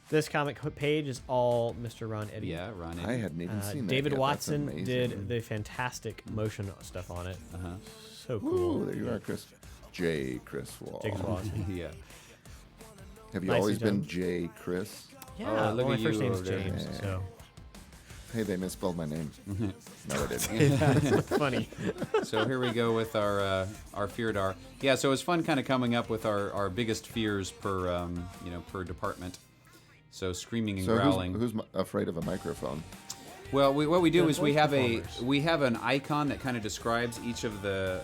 Speaker 2: This comic page is all Mr. Ron Eddy.
Speaker 1: Yeah, Ron.
Speaker 3: I hadn't even seen that.
Speaker 2: David
Speaker 3: yet. That's
Speaker 2: Watson
Speaker 3: amazing.
Speaker 2: did the fantastic motion stuff on it.
Speaker 1: Uh-huh.
Speaker 2: So cool.
Speaker 3: Ooh, there you are, Chris. J. Chris Wall.
Speaker 2: Jacob Watson.
Speaker 1: Yeah.
Speaker 3: Have you
Speaker 2: Nicely
Speaker 3: always been
Speaker 2: done.
Speaker 3: J. Chris?
Speaker 2: Yeah,
Speaker 1: Oh, look
Speaker 2: well, my
Speaker 1: at
Speaker 2: first
Speaker 1: you
Speaker 2: name's
Speaker 1: over there.
Speaker 2: James, so
Speaker 3: Hey, they misspelled my name. No, they didn't.
Speaker 2: funny.
Speaker 1: So here we go with our Feardar. Yeah, so it's fun kind of coming up with our biggest fears per per department. So screaming and
Speaker 3: So
Speaker 1: growling.
Speaker 3: who's afraid of a microphone?
Speaker 1: Well, what we do
Speaker 2: The
Speaker 1: is we
Speaker 2: voice
Speaker 1: have
Speaker 2: performers.
Speaker 1: an icon that kind of describes each of the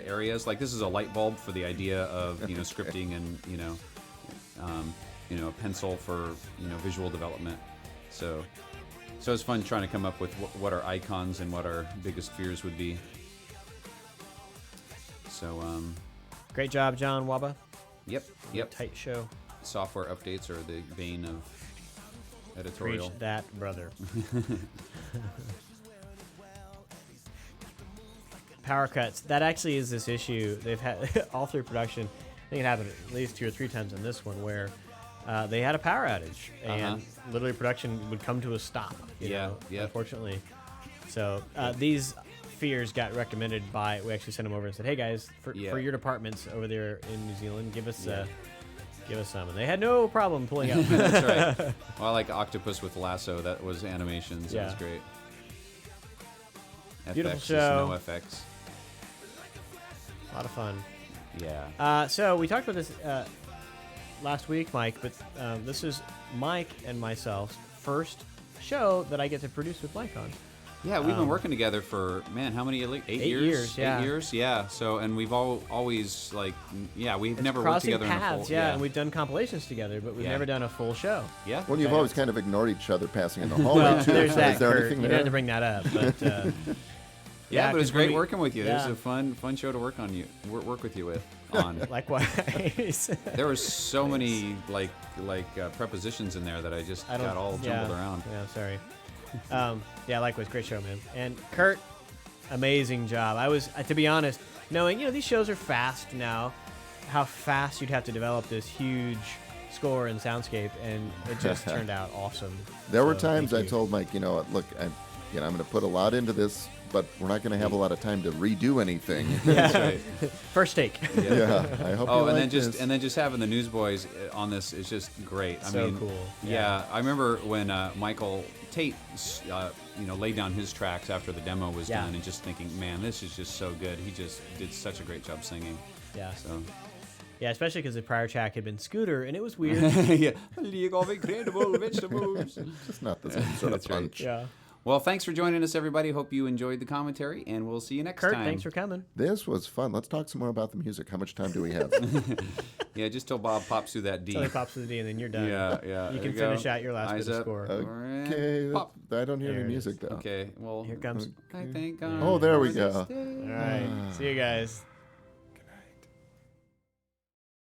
Speaker 1: areas. Like this is a light bulb for the idea of scripting and a pencil for visual development. So it's fun trying to come up with what our icons and what our biggest fears would be. So
Speaker 2: Great job, John Waba.
Speaker 1: yep.
Speaker 2: Tight show.
Speaker 1: Software updates are the bane of
Speaker 2: Preach
Speaker 1: editorial.
Speaker 2: that, brother. Power cuts. That actually is this issue. They've had all through production. I think it happened at least 2 or 3 times in this one where they had a power outage and literally production would come to a stop. you
Speaker 1: Yeah,
Speaker 2: know,
Speaker 1: yep.
Speaker 2: Unfortunately. So these fears got recommended by. We actually sent them over and said, "Hey guys, for your departments over there in New Zealand, give us some." And they had no problem pulling up.
Speaker 1: That's right. Well, I like Octopus with Lasso. That was animations. That was
Speaker 2: Yeah.
Speaker 1: great.
Speaker 2: Beautiful
Speaker 1: FX,
Speaker 2: show.
Speaker 1: just no FX.
Speaker 2: A lot of fun.
Speaker 1: Yeah.
Speaker 2: So we talked about this last week, Mike, but this is Mike and myself's first show that I get to produce with Mike on.
Speaker 1: Yeah, we've been working together for how many? Like 8 years.
Speaker 2: 8 years, yeah.
Speaker 1: 8 years, yeah. So, and we've always we've never worked
Speaker 2: Crossing
Speaker 1: together
Speaker 2: paths,
Speaker 1: in a full.
Speaker 2: yeah, and we've done compilations together, but we've
Speaker 1: Yeah.
Speaker 2: never done a full show.
Speaker 1: Yeah.
Speaker 3: Well, you've
Speaker 1: yeah.
Speaker 3: always kind of ignored each other passing in the hallway,
Speaker 2: Well,
Speaker 3: too.
Speaker 2: there's
Speaker 3: Is
Speaker 2: that,
Speaker 3: there
Speaker 2: Kurt.
Speaker 3: anything
Speaker 2: You
Speaker 3: there?
Speaker 2: had to bring that up, but
Speaker 1: Yeah, but it was
Speaker 2: 'cause
Speaker 1: great
Speaker 2: when we-
Speaker 1: working with you. It was
Speaker 2: yeah.
Speaker 1: a fun show to work with you with. On.
Speaker 2: Likewise.
Speaker 1: There was so many prepositions in there that I just
Speaker 2: I don't-
Speaker 1: got all jumbled around.
Speaker 2: Yeah, sorry. Yeah, likewise, great show, man. And Kurt, amazing job. I was, to be honest, knowing these shows are fast now, how fast you'd have to develop this huge score and soundscape, and it just turned out awesome.
Speaker 3: There were
Speaker 2: So,
Speaker 3: times
Speaker 2: thank
Speaker 3: I
Speaker 2: you.
Speaker 3: told Mike, look, I'm going to put a lot into this, but we're not going to have a lot of time to redo anything.
Speaker 1: That's right.
Speaker 2: First take.
Speaker 3: Yeah, I hope.
Speaker 1: Oh,
Speaker 3: you
Speaker 1: and
Speaker 3: like
Speaker 1: then
Speaker 3: this.
Speaker 1: just having the newsboys on this is just great. I
Speaker 2: So
Speaker 1: mean,
Speaker 2: cool.
Speaker 1: Yeah, I remember when Michael Tate, laid down his tracks after the demo was
Speaker 2: Yeah.
Speaker 1: done, and just thinking, man, this is just so good. He just did such a great job singing.
Speaker 2: Yeah.
Speaker 1: So
Speaker 2: Yeah, especially because the prior track had been Scooter, and it was weird.
Speaker 1: yeah, League of Incredible Vegetables.
Speaker 3: Just not the same sort of
Speaker 1: That's right.
Speaker 3: punch.
Speaker 2: Yeah.
Speaker 1: Well, thanks for joining us, everybody. Hope you enjoyed the commentary, and we'll see you next
Speaker 2: Kurt,
Speaker 1: time.
Speaker 2: thanks for coming.
Speaker 3: This was fun. Let's talk some more about the music. How much time do we have?
Speaker 1: Yeah, just till Bob pops through that D.
Speaker 2: Till he pops to the D, and then you're done.
Speaker 1: Yeah.
Speaker 2: You
Speaker 1: there
Speaker 2: can
Speaker 1: go.
Speaker 2: finish out your last
Speaker 1: Eyes
Speaker 2: bit of
Speaker 1: up.
Speaker 2: score.
Speaker 3: Okay,
Speaker 1: Pop.
Speaker 3: I don't hear
Speaker 2: There
Speaker 3: any
Speaker 2: it is.
Speaker 3: music though.
Speaker 1: Okay, well,
Speaker 2: Here it comes.
Speaker 1: I think.
Speaker 3: Oh, there we go.
Speaker 2: All right. See you guys.